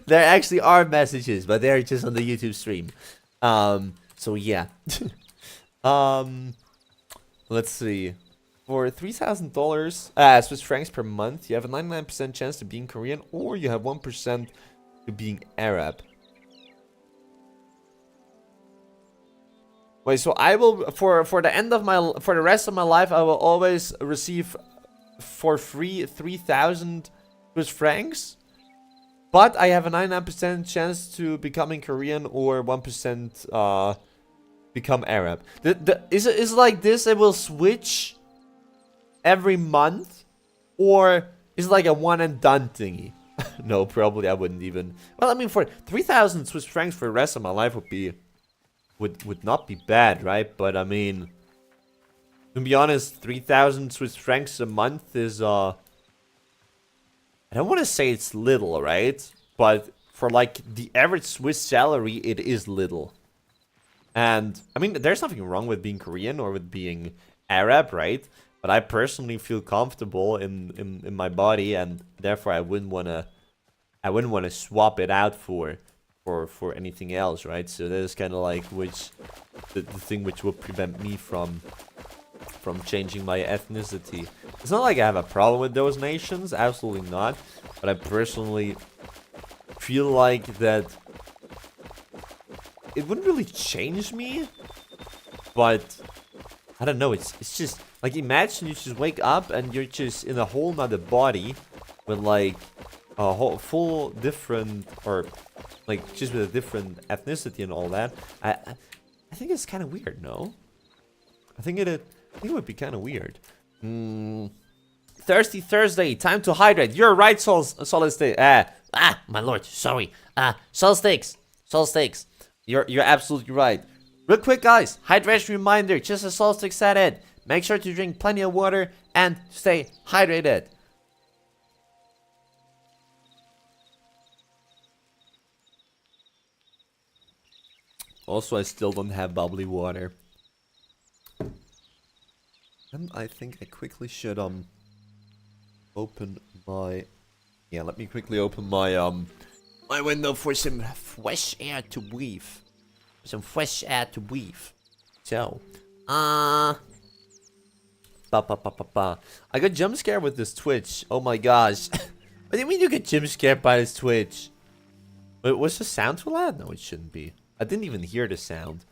There actually are messages, but they're just on the YouTube stream. So yeah. Let's see. For $3,000 Swiss francs per month, you have a 99% chance to being Korean, or you have 1% to being Arab. Wait, so I will for the rest of my life, I will always receive for free 3,000 Swiss francs, but I have a 99% chance to becoming Korean or 1% become Arab. Is it like this? It will switch every month, or is it like a one and done thingy? No, probably I wouldn't even. Well, I mean, for 3,000 Swiss francs for the rest of my life would not be bad, right? But I mean, to be honest, 3,000 Swiss francs a month is I don't want to say it's little, right? But for like the average Swiss salary, it is little. And I mean, there's nothing wrong with being Korean or with being Arab, right? But I personally feel comfortable in my body, and therefore I wouldn't wanna swap it out for anything else, right? So that is kind of like the thing which will prevent me from changing my ethnicity. It's not like I have a problem with those nations, absolutely not. But I personally feel like that it wouldn't really change me. But I don't know, it's just like, imagine you just wake up and you're just in a whole nother body with like a whole full different, or like just with a different ethnicity and all that. I think it's kind of weird, no? I think it would be kind of weird. Thirsty Thursday, time to hydrate. You're right, solid steak. My lord, sorry. Solid steaks. You're absolutely right. Real quick, guys, hydration reminder, just as solid steak said it. Make sure to drink plenty of water and stay hydrated. Also, I still don't have bubbly water. And I think I quickly should open my... Yeah, let me quickly open my my window for some fresh air to breathe. So, I got jump scared with this Twitch. Oh my gosh. What do you mean you get jump scared by this Twitch? Wait, was the sound too loud? No, it shouldn't be. I didn't even hear the sound.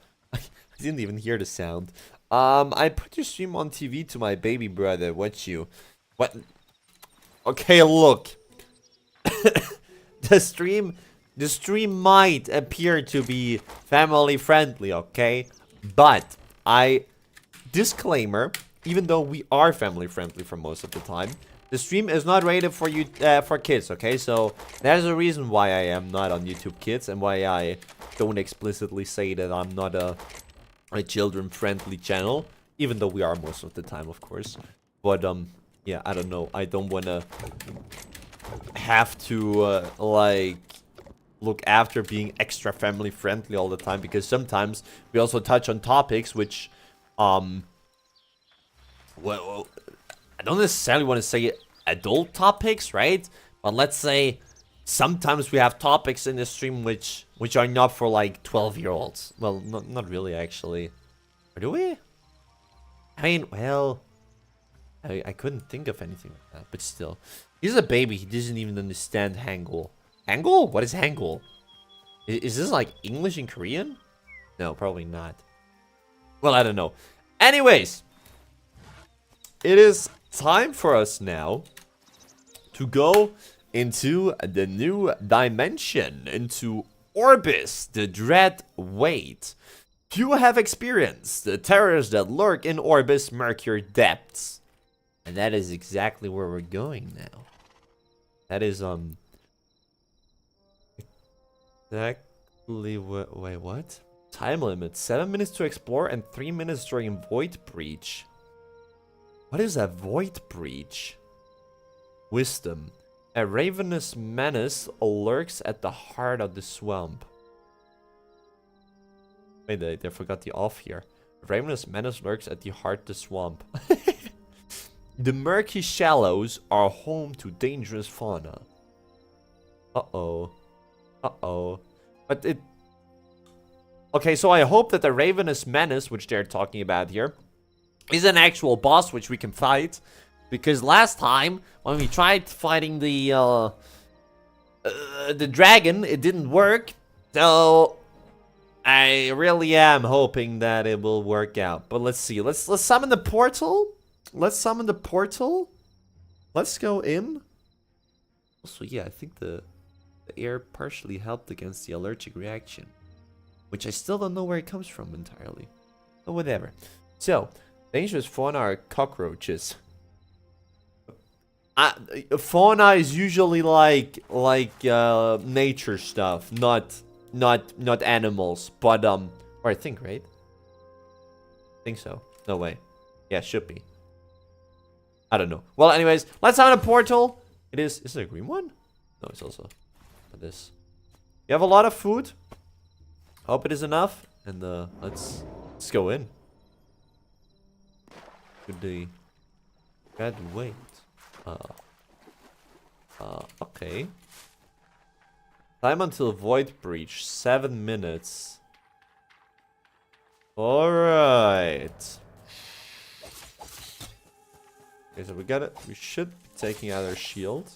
I put your stream on TV to my baby brother. What? Okay, look. The stream might appear to be family friendly, okay? But disclaimer, even though we are family friendly for most of the time, the stream is not rated for you for kids, okay? So there's a reason why I am not on YouTube Kids, and why I don't explicitly say that I'm not a children friendly channel, even though we are most of the time, of course. But yeah, I don't know. I don't want to have to like look after being extra family friendly all the time, because sometimes we also touch on topics which well, I don't necessarily want to say adult topics, right? But let's say sometimes we have topics in the stream which are not for like 12-year-olds. Well, not really, actually. Or do we? I mean, well, I couldn't think of anything like that, but still. He's a baby, he doesn't even understand Hangul. Hangul? What is Hangul? Is this like English and Korean? No, probably not. Well, I don't know. Anyways, it is time for us now to go into the new dimension, into Orbis, the Dread Weight. You have experienced the terrors that lurk in Orbis Mercure depths. And that is exactly where we're going now. That is, exactly wait, what? Time limit, 7 minutes to explore and 3 minutes during Void Breach. What is a Void Breach? Wisdom. A ravenous menace lurks at the heart of the swamp. Wait, they forgot the off here. A ravenous menace lurks at the heart of the swamp. The murky shallows are home to dangerous fauna. Uh-oh. Uh-oh. But it... Okay, so I hope that the Ravenous Menace, which they're talking about here, is an actual boss which we can fight. Because last time, when we tried fighting the dragon, it didn't work. So... I really am hoping that it will work out. But let's see. Let's summon the portal. Let's summon the portal. Let's go in. Also, yeah, I think the air partially helped against the allergic reaction. Which I still don't know where it comes from entirely. But whatever. So, dangerous fauna are cockroaches. Fauna is usually like nature stuff, not animals, but or I think, right? I think so. No way. Yeah, should be. I don't know. Well, anyways, let's have a portal. Is it a green one? No, it's also this. You have a lot of food. Hope it is enough. And let's go in. Could the red wait? Okay. Time until void breach, 7 minutes. Alright. Okay, so we got it. We should be taking out our shield.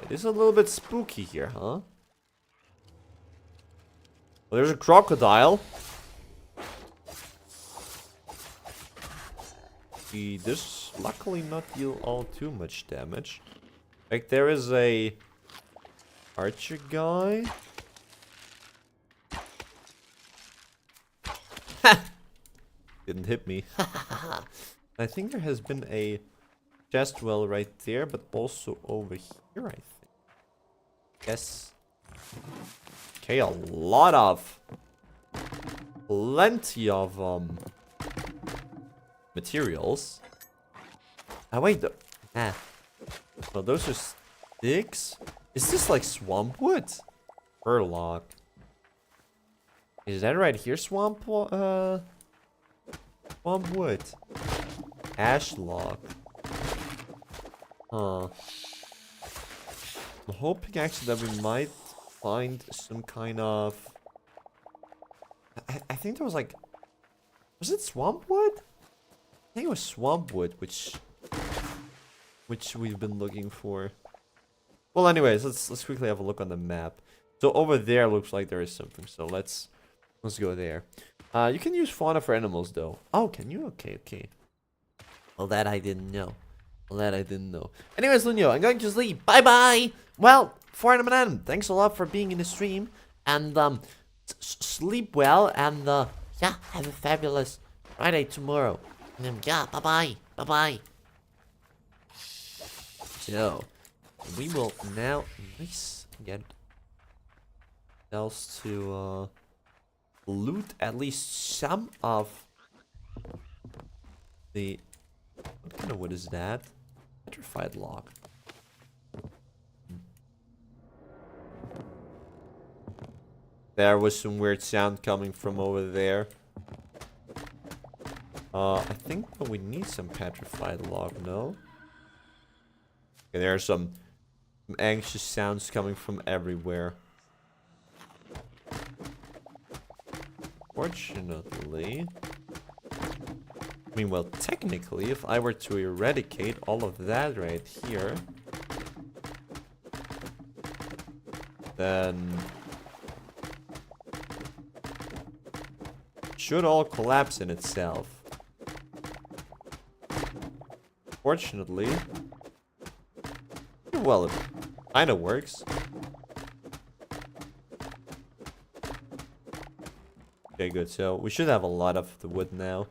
It is a little bit spooky here, huh? Well, there's a crocodile. He does luckily not deal all too much damage. Like, there is a archer guy. Didn't hit me. I think there has been a chest well right there, but also over here, I think. Yes. Okay, a lot of... Plenty of, materials. Ah, wait, well, those are sticks? Is this like swamp wood? Burlock. Is that right here? Swamp wood. Ash log. Huh. I'm hoping actually that we might find some kind of... I think there was like... Was it swamp wood? I think it was swamp wood, which we've been looking for. Well, anyways, let's quickly have a look on the map. So over there looks like there is something. So let's go there. You can use fauna for animals though. Oh, can you? Okay. Well, that I didn't know. Anyways, Lunio, I'm going to sleep. Bye bye. Well, for Omen, thanks a lot for being in the stream, and sleep well, and yeah, have a fabulous Friday tomorrow. Yeah, bye bye. So, we will now get else to loot at least some of the... What kind of wood is that? Petrified log. There was some weird sound coming from over there. I think that we need some petrified log, no? Okay, there are some anxious sounds coming from everywhere. Fortunately... I mean, well, technically, if I were to eradicate all of that right here... then... it should all collapse in itself. Fortunately... well, it kinda works. Okay, good. So, we should have a lot of the wood now.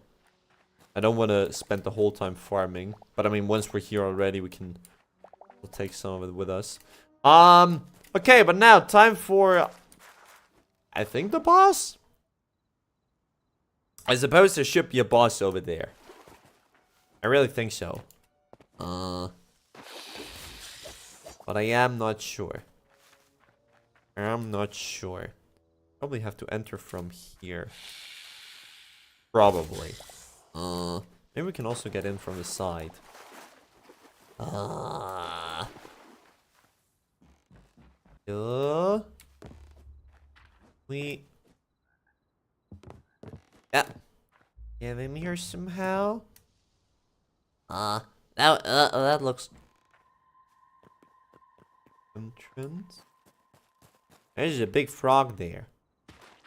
I don't want to spend the whole time farming. But, I mean, once we're here already, we'll take some of it with us. Okay, but now, time for... I think the boss? I suppose there should be a boss over there. I really think so. But I am not sure. Probably have to enter from here. Probably. Maybe we can also get in from the side. We... Yeah. Get in here somehow. That looks... Entrance. There's a big frog there.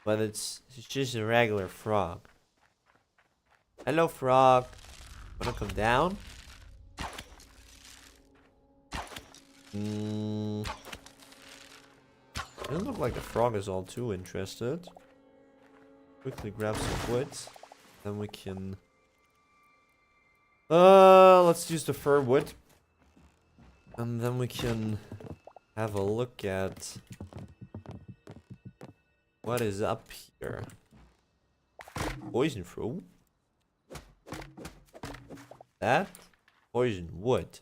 But it's just a regular frog. Hello, frog. Wanna come down? Doesn't look like the frog is all too interested. Quickly grab some wood. Then we can... let's use the fir wood. And then we can have a look at what is up here. Poison fruit. That poison wood.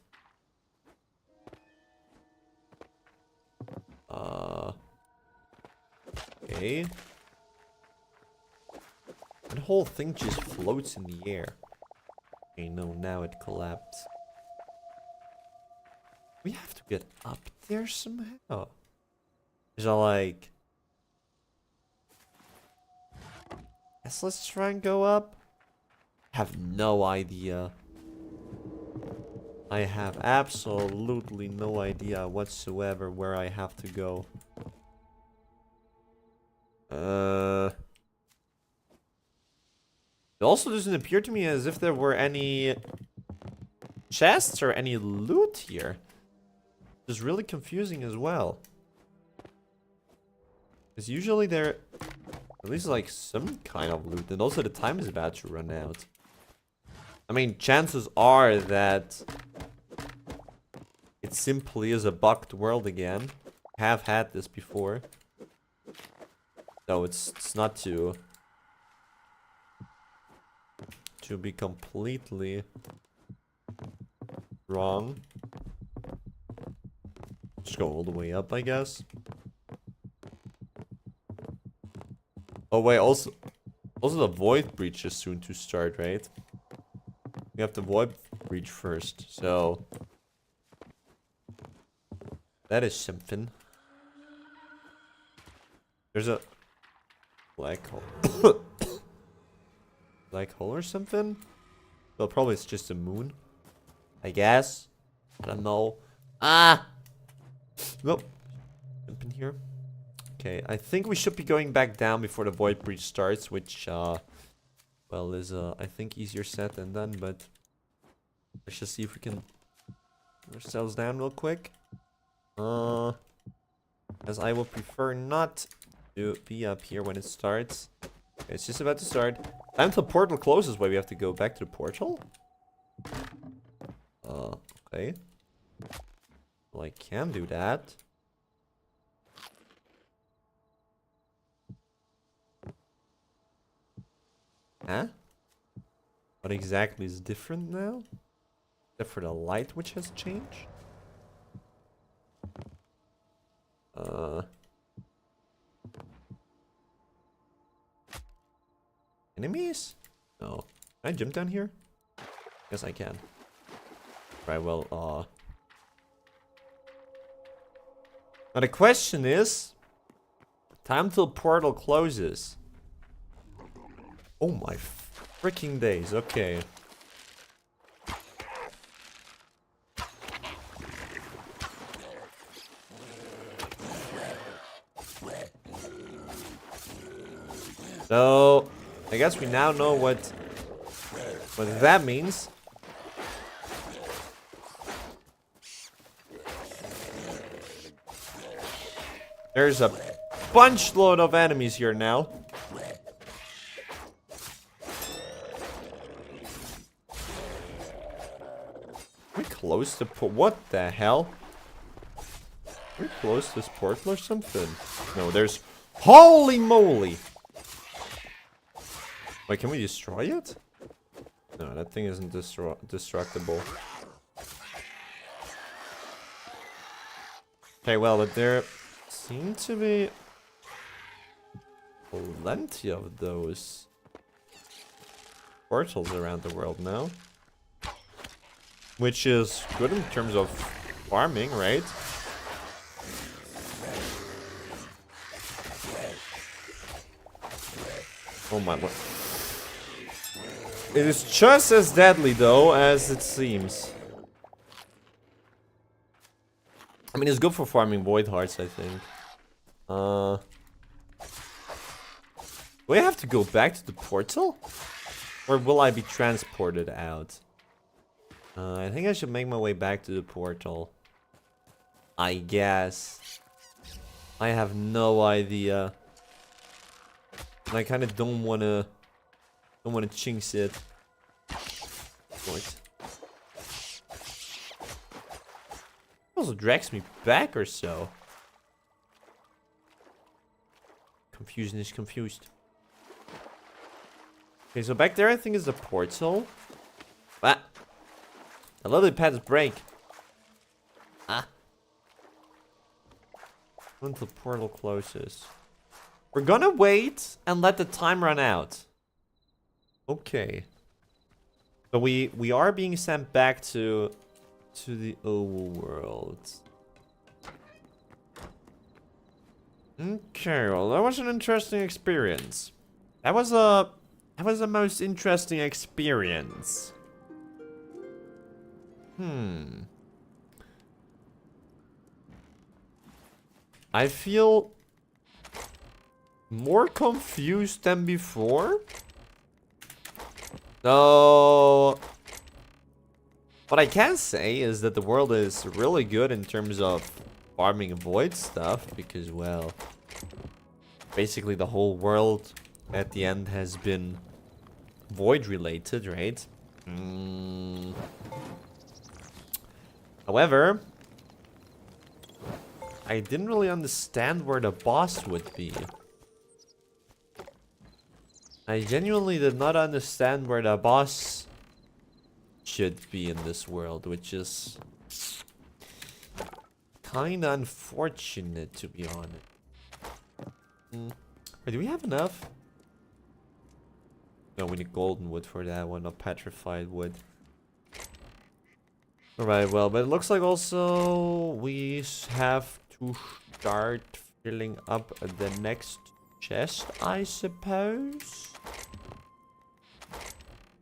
Okay. The whole thing just floats in the air. Okay, no, now it collapsed. We have to get up there somehow. Is that like... Yes, let's try and go up. I have no idea. I have absolutely no idea whatsoever where I have to go. It also doesn't appear to me as if there were any chests or any loot here. It's really confusing as well. Because usually there at least like some kind of loot, and also the time is about to run out. I mean, chances are that it simply is a bugged world again. Have had this before. So it's not to be completely wrong. Just go all the way up, I guess. Oh wait, also the void breach is soon to start, right? We have the void breach first, so that is something. There's a black hole. Black hole or something? Well, probably it's just a moon, I guess. I don't know. Nope. Jump in here. Okay, I think we should be going back down before the void breach starts, which well, is I think easier said than done, but let's just see if we can put ourselves down real quick. As I would prefer not to be up here when it starts. Okay, it's just about to start. Time till portal closes. Wait, we have to go back to the portal? Okay. Well, I can do that. Huh? What exactly is different now? Except for the light which has changed? Enemies? No. Can I jump down here? Yes, I can. Right, well, now the question is... Time till portal closes. Oh my freaking days, okay. So, I guess we now know what that means. There's a bunch load of enemies here now. We close the what the hell? We close this portal or something? No, there's holy moly! Wait, can we destroy it? No, that thing isn't destructible. Okay, well, but there seem to be plenty of those portals around the world now. Which is good in terms of farming, right? Oh my lord. It is just as deadly though as it seems. I mean, it's good for farming void hearts, I think. Do I have to go back to the portal? Or will I be transported out? I think I should make my way back to the portal. I guess. I have no idea. And I kind of don't want to jinx it. What? Also drags me back or so. Confusion is confused. Okay, so back there I think is the portal. Ah. The lily pads break. Ah. Until portal closes. We're gonna wait and let the time run out. Okay. So we are being sent back to the overworld. Okay, well that was an interesting experience. That was the most interesting experience. I feel more confused than before. So what I can say is that the world is really good in terms of farming void stuff because, well, basically the whole world at the end has been void related, right? However, I didn't really understand where the boss would be. I genuinely did not understand where the boss should be in this world, which is kinda unfortunate, to be honest. Wait, do we have enough? No, we need golden wood for that one, not petrified wood. Alright, well, but it looks like also we have to start filling up the next chest, I suppose.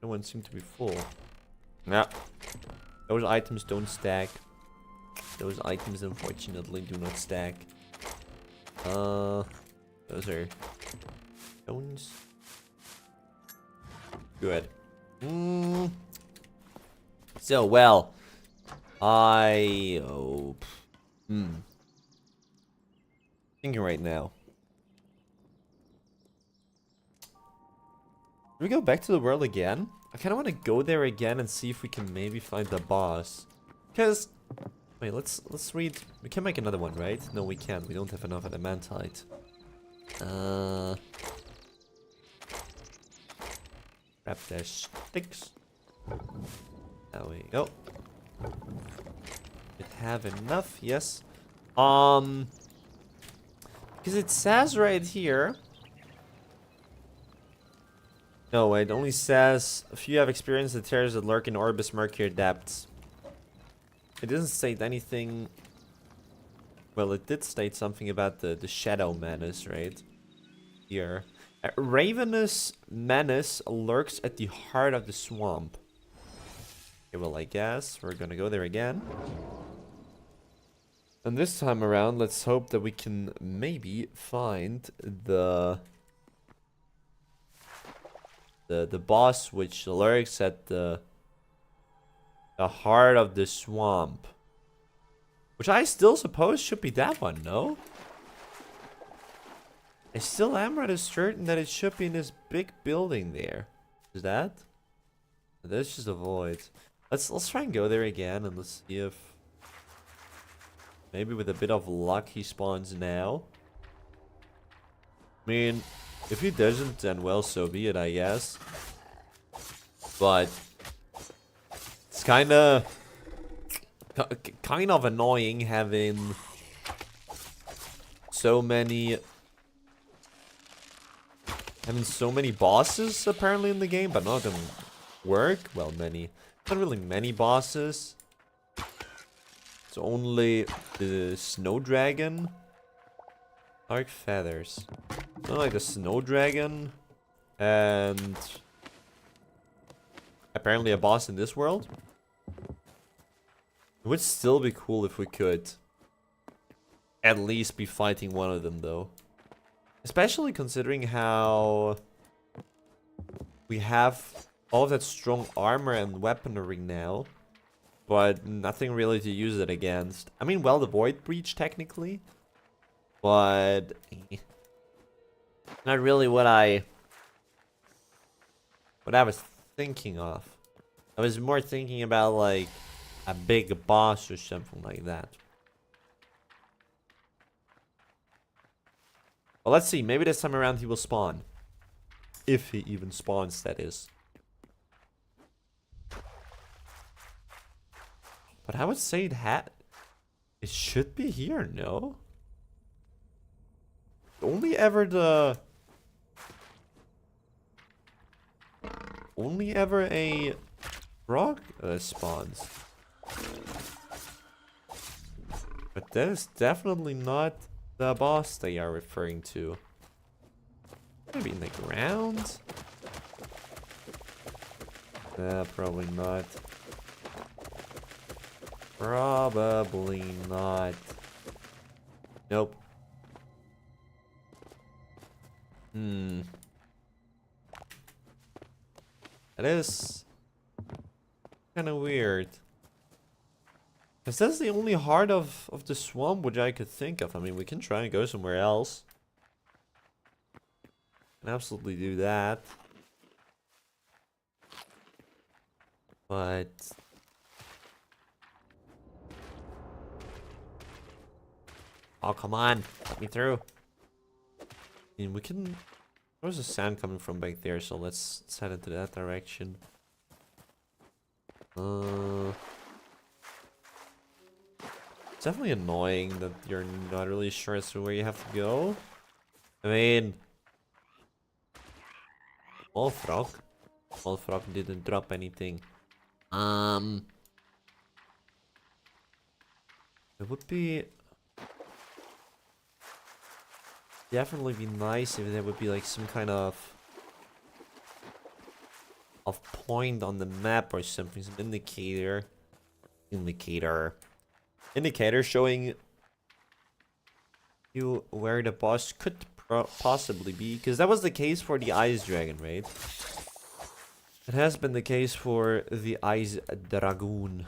No one seemed to be full. Yeah. Those items don't stack. Those items unfortunately do not stack. Those are stones. Good. So, well, thinking right now. Do we go back to the world again? I kind of want to go there again and see if we can maybe find the boss. Because, wait, let's read. We can make another one, right? No, we can't. We don't have enough adamantite. Grab their sticks. There we go. It have enough, yes. Because it says right here. No, it only says if you have experienced the terrors that lurk in Orbis Mercury depths. It doesn't state anything. Well, it did state something about the shadow menace, right? Here. A ravenous menace lurks at the heart of the swamp. Okay, well, I guess we're gonna go there again. And this time around, let's hope that we can maybe find the boss which lurks at the heart of the swamp. Which I still suppose should be that one, no? I still am rather certain that it should be in this big building there. Is that? That's just a void. Let's try and go there again and let's see if maybe with a bit of luck he spawns now. I mean, if he doesn't, then well, so be it, I guess. But it's kind of annoying having so many bosses apparently in the game, but none of them work. Well, not really many bosses. It's only the snow dragon. Dark feathers. Not like the snow dragon. And apparently a boss in this world. It would still be cool if we could at least be fighting one of them, though. Especially considering how we have all of that strong armor and weaponry now, but nothing really to use it against. I mean, well, the Void Breach technically, but not really what I was thinking of. I was more thinking about like a big boss or something like that. Well, let's see. Maybe this time around he will spawn. If he even spawns, that is. But I would say it should be here, no? Only ever a frog spawns. But that is definitely not the boss they are referring to. Maybe in the ground? Probably not. Probably not. Nope. That is kind of weird. Because that's the only heart of the swamp which I could think of. I mean, we can try and go somewhere else. Can absolutely do that. But oh, come on. Let me through. I mean, we can... There's a sound coming from back there, so let's head into that direction. It's definitely annoying that you're not really sure as to where you have to go. I mean... Small frog. Small frog didn't drop anything. It would be... definitely be nice if there would be like some kind of point on the map or something, some indicator showing you where the boss could possibly be, because that was the case for the Ice Dragon, right? It has been the case for the Ice Dragoon.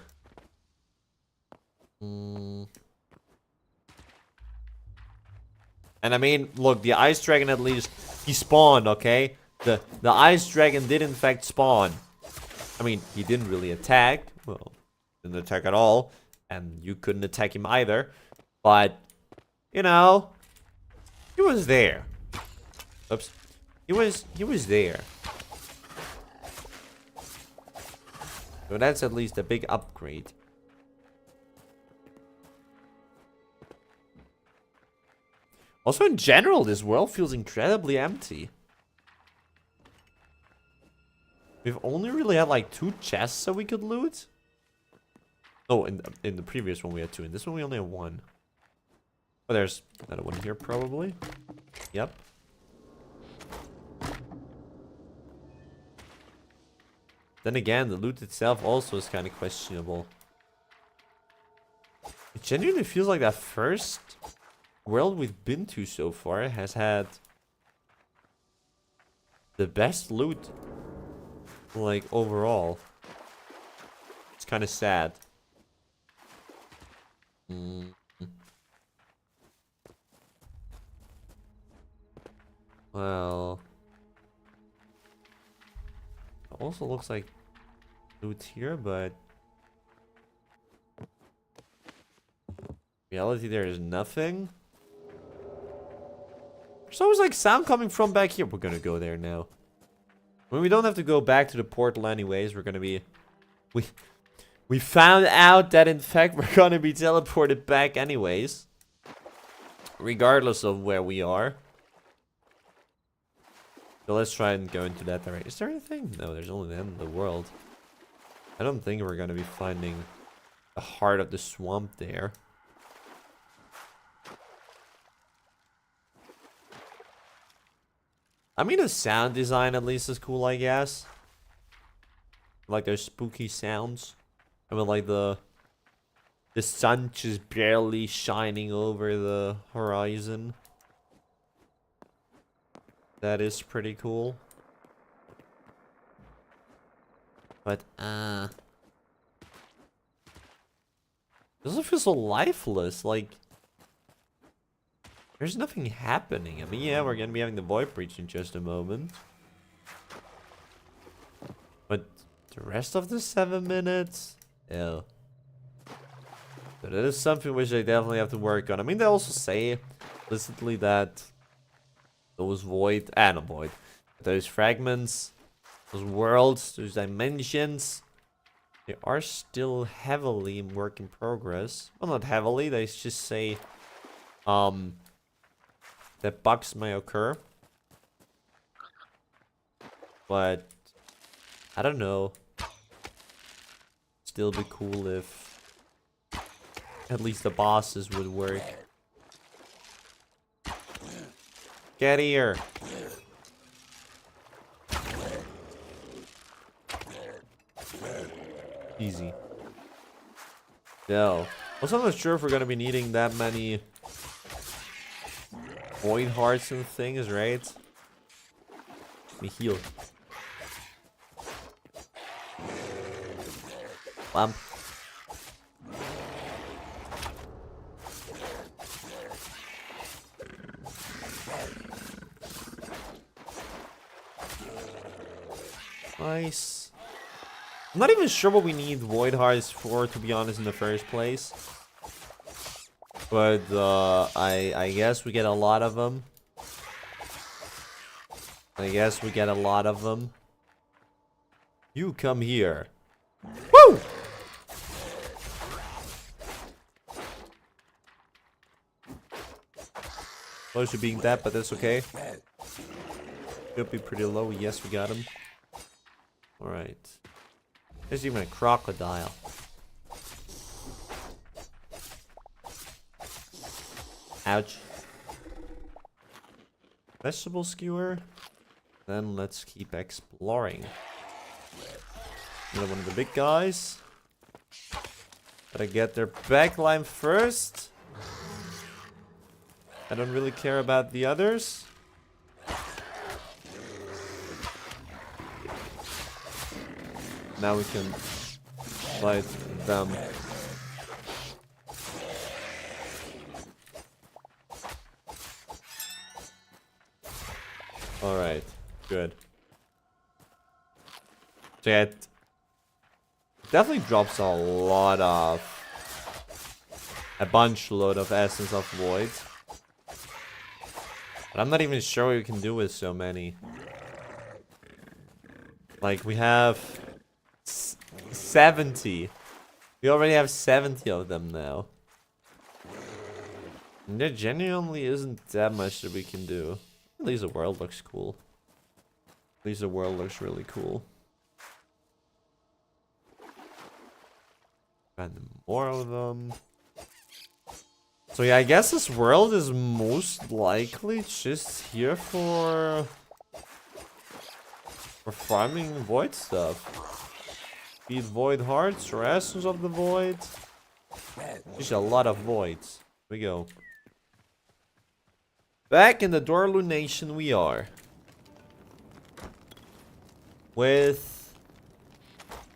And I mean, look, the Ice Dragon at least, he spawned, okay? The Ice Dragon did in fact spawn. I mean, he didn't really attack. Well, didn't attack at all. And you couldn't attack him either. But, you know, he was there. Oops. He was there. So that's at least a big upgrade. Also, in general, this world feels incredibly empty. We've only really had like 2 chests that we could loot. Oh, in the previous one we had 2. In this one we only have 1. Oh, there's another one here probably. Yep. Then again, the loot itself also is kind of questionable. It genuinely feels like that first world we've been to so far has had the best loot, like, overall. It's kind of sad. Well, it also looks like loot here, but in reality there is nothing. There's always like sound coming from back here. We're gonna go there now. I mean, we don't have to go back to the portal anyways. We're gonna be... We found out that in fact we're gonna be teleported back anyways. Regardless of where we are. So let's try and go into that direction. Is there anything? No, there's only the end of the world. I don't think we're gonna be finding the heart of the swamp there. I mean, the sound design at least is cool, I guess. Like there's spooky sounds. I mean, like the sun just barely shining over the horizon. That is pretty cool. But this also feels so lifeless. Like there's nothing happening. I mean, yeah, we're gonna be having the void breach in just a moment. But the rest of the 7 minutes? Ew. So that is something which I definitely have to work on. I mean, they also say explicitly that those those fragments, those worlds, those dimensions, they are still heavily in work in progress. Well, not heavily, they just say, that bugs may occur. But I don't know. Still be cool if at least the bosses would work. Get here. Easy. No. Also, I'm not sure if we're gonna be needing that many void hearts and things, right? Let me heal. Lamp. Nice. I'm not even sure what we need void hearts for, to be honest, in the first place. But I guess we get a lot of them. You come here. Woo! Close to being dead, but that's okay. Could be pretty low. Yes, we got him. Alright. There's even a crocodile. Ouch. Vegetable skewer. Then let's keep exploring. Another one of the big guys. Gotta get their backline first. I don't really care about the others. Now we can fight them. Alright, good. So yeah, it definitely drops a load of essence of void. But I'm not even sure what we can do with so many. Like, we have 70. We already have 70 of them now. And there genuinely isn't that much that we can do. At least the world looks cool. At least the world looks really cool. And more of them. So yeah, I guess this world is most likely just here for farming void stuff. Feed void hearts or essence of the void. Just a lot of voids. Here we go. Back in the Dorlu Nation we are. With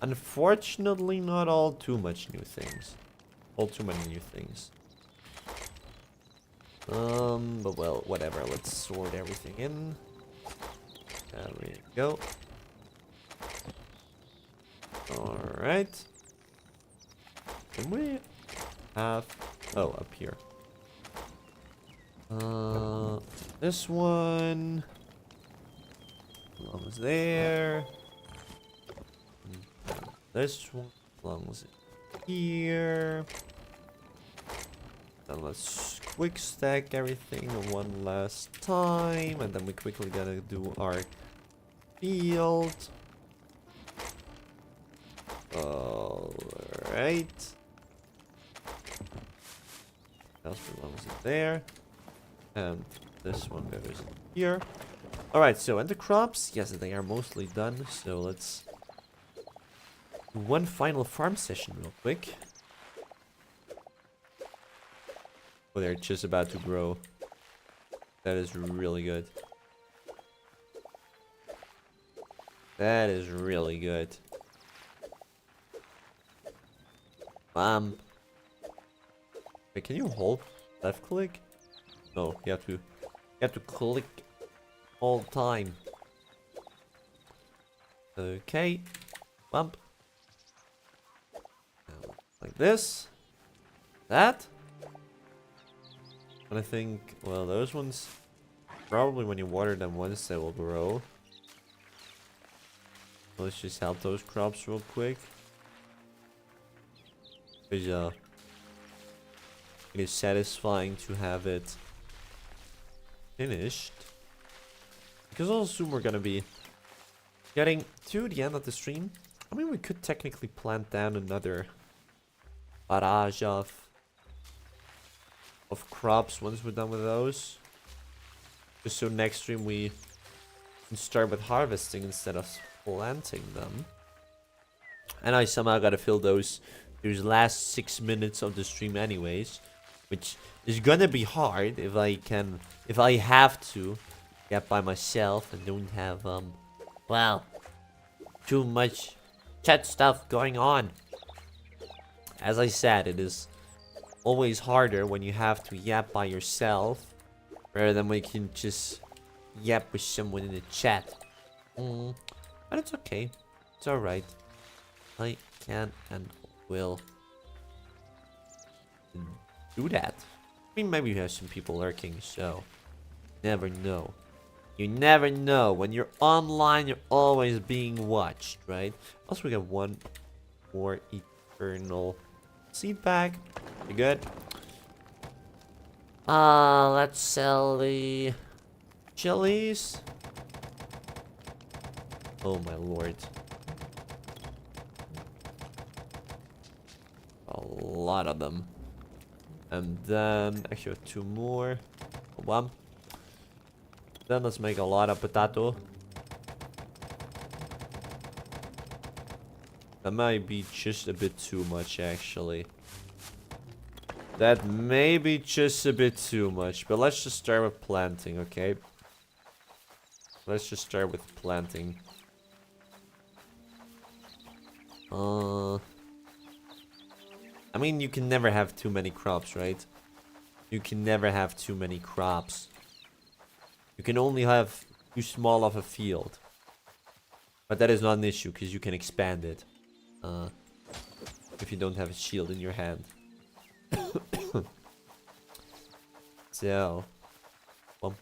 unfortunately not all too much new things. All too many new things. But well, whatever. Let's sort everything in. There we go. Alright. Can we have... Oh, up here. This one belongs there. This one belongs here. Then let's quick stack everything one last time, and then we quickly gotta do our field. Alright. Else belongs in there. And this one goes here. Alright, so and the crops, yes, they are mostly done. So let's do one final farm session real quick. Oh, they're just about to grow. That is really good. That is really good. Wait, can you hold left click? No, you have to click all the time. Okay. Bump. Like this. That. And I think, well, those ones, probably when you water them once, they will grow. Let's just help those crops real quick. Because, it is satisfying to have it finished. Because also soon we're gonna be getting to the end of the stream. I mean, we could technically plant down another barrage of crops once we're done with those. Just so next stream we can start with harvesting instead of planting them. And I somehow gotta fill those last 6 minutes of the stream anyways, which is gonna be hard if I have to get by myself and don't have well, too much chat stuff going on. As I said, it is always harder when you have to yap by yourself rather than when you can just yap with someone in the chat. But it's okay. It's alright. I can and will do that. I mean, maybe you have some people lurking, so never know. You never know. When you're online, you're always being watched, right? Also, we got one more eternal seed bag. You good? Let's sell the Chilies. Oh my lord. A lot of them. And then, actually 2 more. One. Then let's make a lot of potato. That might be just a bit too much, actually. That may be just a bit too much. But let's just start with planting, okay? Let's just start with planting. I mean, you can never have too many crops, right? You can never have too many crops. You can only have too small of a field. But that is not an issue, because you can expand it. If you don't have a shield in your hand. So. Bump.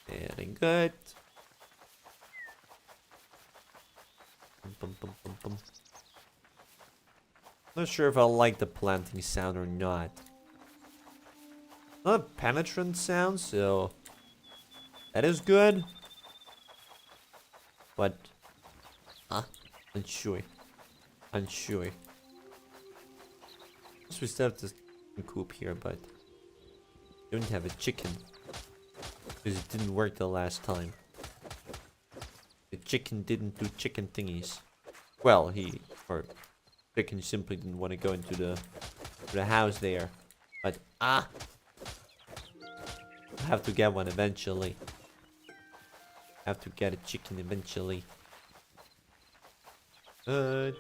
Very good. Bum. Not sure if I like the planting sound or not. Not a penetrant sound, so that is good. But unsure. So we still have this coop here, but don't have a chicken because it didn't work the last time. The chicken didn't do chicken thingies. Well, chicken simply didn't want to go into the house there. But I have to get one eventually. Have to get a chicken eventually. Also,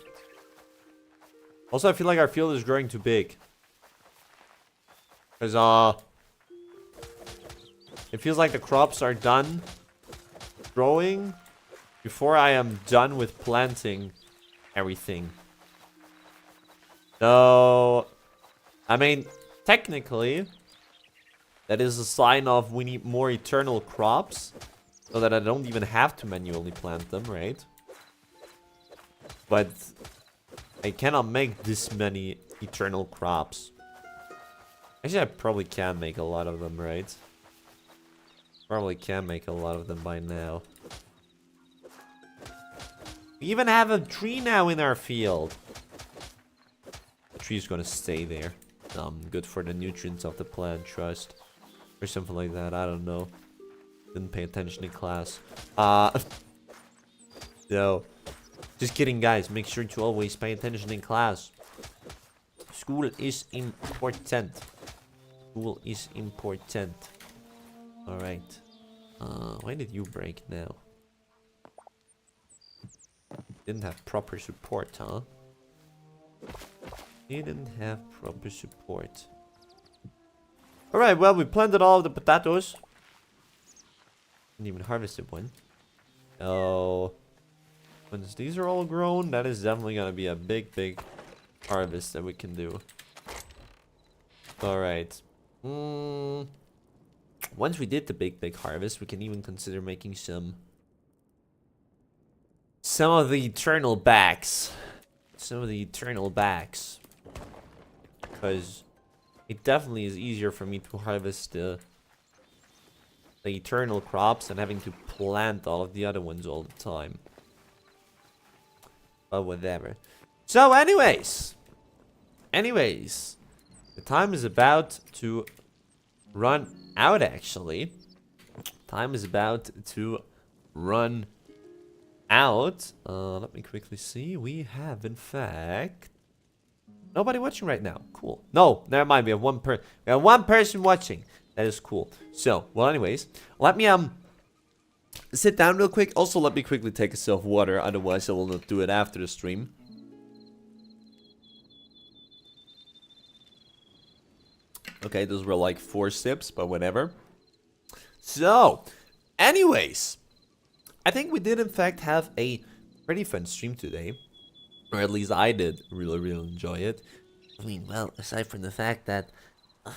I feel like our field is growing too big. Because it feels like the crops are done growing before I am done with planting everything. So, I mean, technically, that is a sign of we need more eternal crops, so that I don't even have to manually plant them, right? But I cannot make this many eternal crops. Actually, I probably can make a lot of them, right? Probably can make a lot of them by now. We even have a tree now in our field. The tree's gonna stay there. Good for the nutrients of the plant, trust. Or something like that. I don't know. Didn't pay attention in class. No. Just kidding, guys. Make sure to always pay attention in class. School is important. School is important. Alright. Why did you break now? Didn't have proper support, huh? Didn't have proper support. Alright, well, we planted all of the potatoes. Didn't even harvested one. Oh. Once these are all grown, that is definitely gonna be a big harvest that we can do. Alright. Once we did the big harvest, we can even consider making some of the eternal bags. Some of the eternal bags. Because it definitely is easier for me to harvest the eternal crops than having to plant all of the other ones all the time. But whatever. So anyways, the time is about to run out, actually. Time is about to run out. Let me quickly see. We have, in fact, nobody watching right now. Cool. No, never mind. We have one person watching. That is cool. So, well, anyways, let me sit down real quick. Also, let me quickly take a sip of water. Otherwise, I will not do it after the stream. Okay, those were like 4 sips, but whatever. So, anyways, I think we did in fact have a pretty fun stream today. Or at least I did really enjoy it. I mean, well, aside from the fact that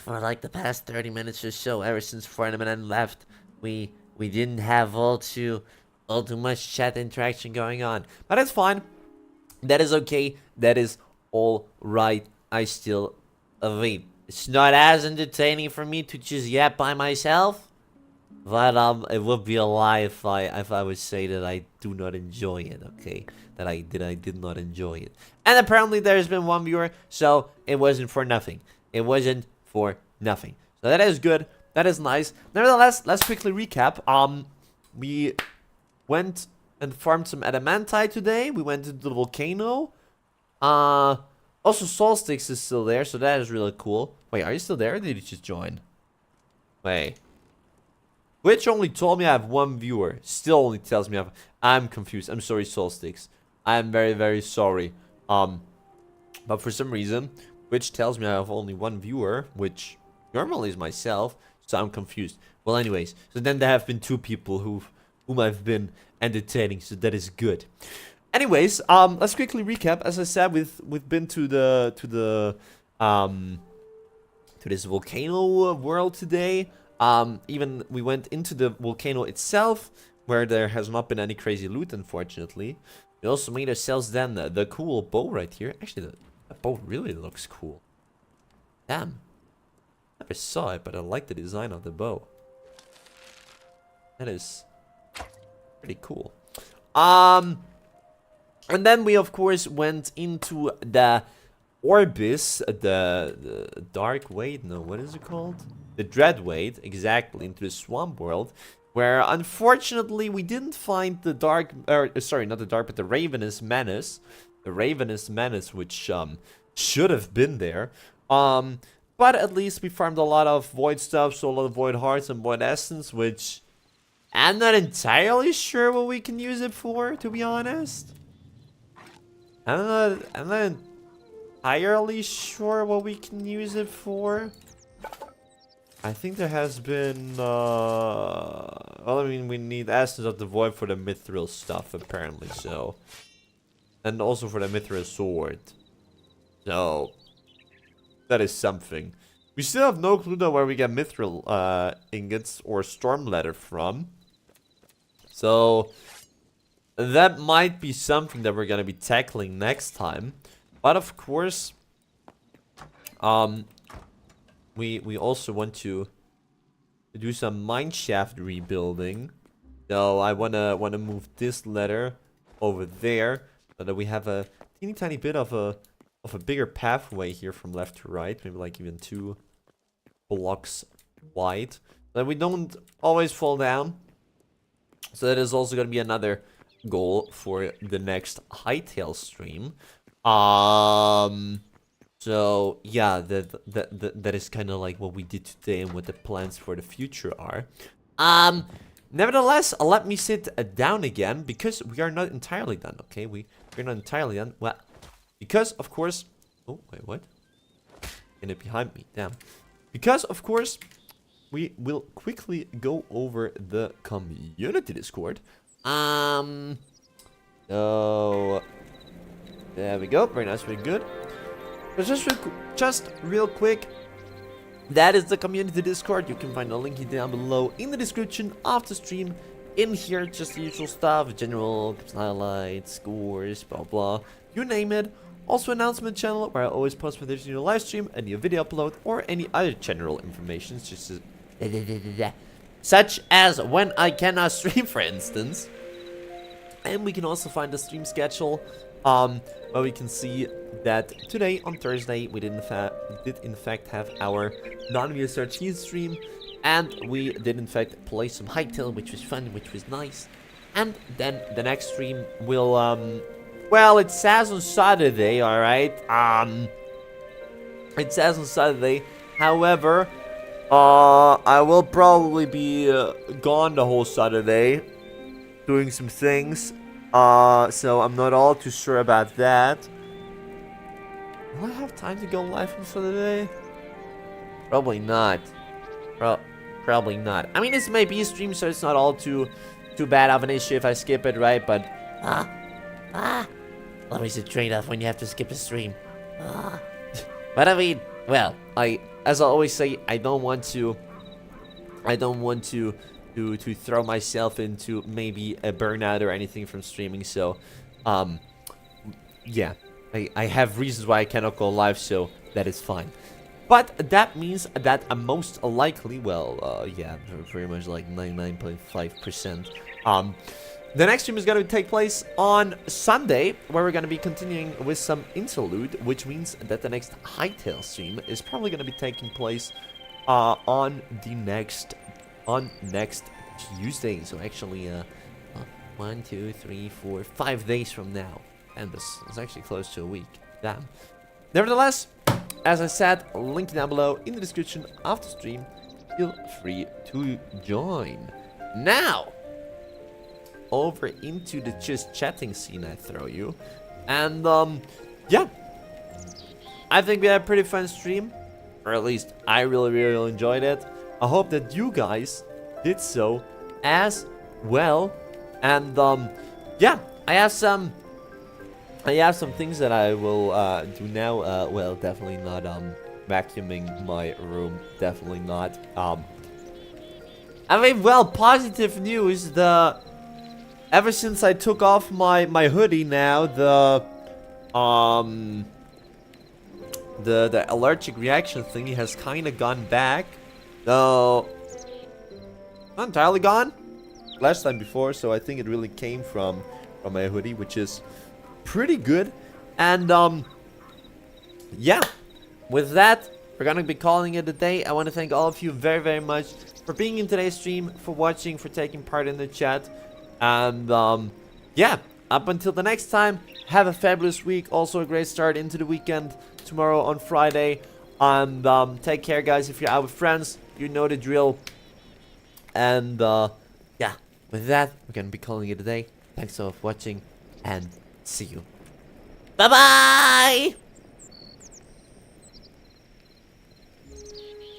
for like the past 30 minutes or so, ever since Fortnite left, we didn't have all too much chat interaction going on. But that's fine. That is okay. That is all right. I still vape. It's not as entertaining for me to just yap by myself. But it would be a lie if I would say that I do not enjoy it, okay? That I did not enjoy it. And apparently there's been one viewer, so it wasn't for nothing. It wasn't for nothing. So that is good. That is nice. Nevertheless, let's quickly recap. We went and farmed some adamantite today. We went to the volcano. Also Solstice is still there, so that is really cool. Wait, are you still there or did you just join? Wait. Twitch only told me I have one viewer. Still only tells me I'm confused. I'm sorry, Solstice. I am very sorry. But for some reason, Twitch tells me I have only one viewer, which normally is myself, so I'm confused. Well, anyways, so then there have been 2 people whom I've been entertaining, so that is good. Anyways, let's quickly recap. As I said, we've been to this volcano world today. Even we went into the volcano itself, where there has not been any crazy loot, unfortunately. We also made ourselves then the cool bow right here. Actually, the bow really looks cool. Damn. Never saw it, but I like the design of the bow. That is pretty cool. And then we, of course, went into the Orbis, the Dark Wade, no, what is it called? The Dreadwade, exactly, into the Swamp World, where, unfortunately, we didn't find the Dark, sorry, not the Dark, but the Ravenous Menace. The Ravenous Menace, which, should have been there. But at least we farmed a lot of Void stuff, so a lot of Void Hearts and Void Essence, which I'm not entirely sure what we can use it for, to be honest. I'm not entirely sure what we can use it for. I think there has been, well, I mean, we need Essence of the Void for the Mithril stuff, apparently, so. And also for the Mithril Sword. So, that is something. We still have no clue, though, where we get Mithril ingots or Storm Leather from. So, that might be something that we're gonna be tackling next time. But of course, we also want to do some mineshaft rebuilding. So I wanna move this letter over there so that we have a teeny tiny bit of a bigger pathway here from left to right, maybe like even 2 blocks wide. that we don't always fall down. So that is also going to be another goal for the next Hytale stream. So yeah, that is kind of like what we did today and what the plans for the future are. Nevertheless, let me sit down again because we are not entirely done. Okay, we're not entirely done. Well, because of course. Oh wait, what? And it behind me. Damn. Because of course, we will quickly go over the community Discord. So there we go. Very nice, very good. But just real quick, that is the community Discord. You can find a link down below in the description of the stream. In here, just the usual stuff, general highlights, scores, blah blah, you name it. Also, announcement channel where I always post when there's a new live stream, a new video upload, or any other general information, such as when I cannot stream, for instance. And we can also find the stream schedule, where we can see that today on Thursday we did in fact have our non-VSRT stream, and we did in fact play some Hytale, which was fun, which was nice. And then the next stream will well, it says on Saturday, all right. It says on Saturday. However, I will probably be gone the whole Saturday, doing some things. So I'm not all too sure about that. Will I have time to go live on Saturday? Probably not. Probably not. I mean, this may be a stream, so it's not all too bad of an issue if I skip it, right? But always a trade-off when you have to skip a stream. But I mean, well, as I always say, I don't want to throw myself into maybe a burnout or anything from streaming. So, yeah, I have reasons why I cannot go live, so that is fine. But that means that most likely, well, yeah, pretty much like 99.5%. The next stream is going to take place on Sunday, where we're going to be continuing with some interlude, which means that the next Hytale stream is probably going to be taking place on next Tuesday. So actually, 1, 2, 3, 4, 5 days from now, and this is actually close to a week. Damn. Nevertheless, as I said, link down below in the description of the stream. Feel free to join. Now, over into the just chatting scene I throw you. And, yeah. I think we had a pretty fun stream. Or at least, I really enjoyed it. I hope that you guys did so as well. And, yeah. I have some things that I will do now. Well, definitely not vacuuming my room. Definitely not. I mean, well, positive news. Ever since I took off my hoodie, now the allergic reaction thingy has kind of gone back. Though not entirely gone. Last time before, so I think it really came from my hoodie, which is pretty good. And yeah, with that, we're gonna be calling it a day. I want to thank all of you very much for being in today's stream, for watching, for taking part in the chat. And yeah, up until the next time, have a fabulous week. Also a great start into the weekend tomorrow on Friday. And take care, guys. If you're out with friends, you know the drill. And yeah, with that, we're gonna be calling it a day. Thanks so much for watching, and see you. Bye bye.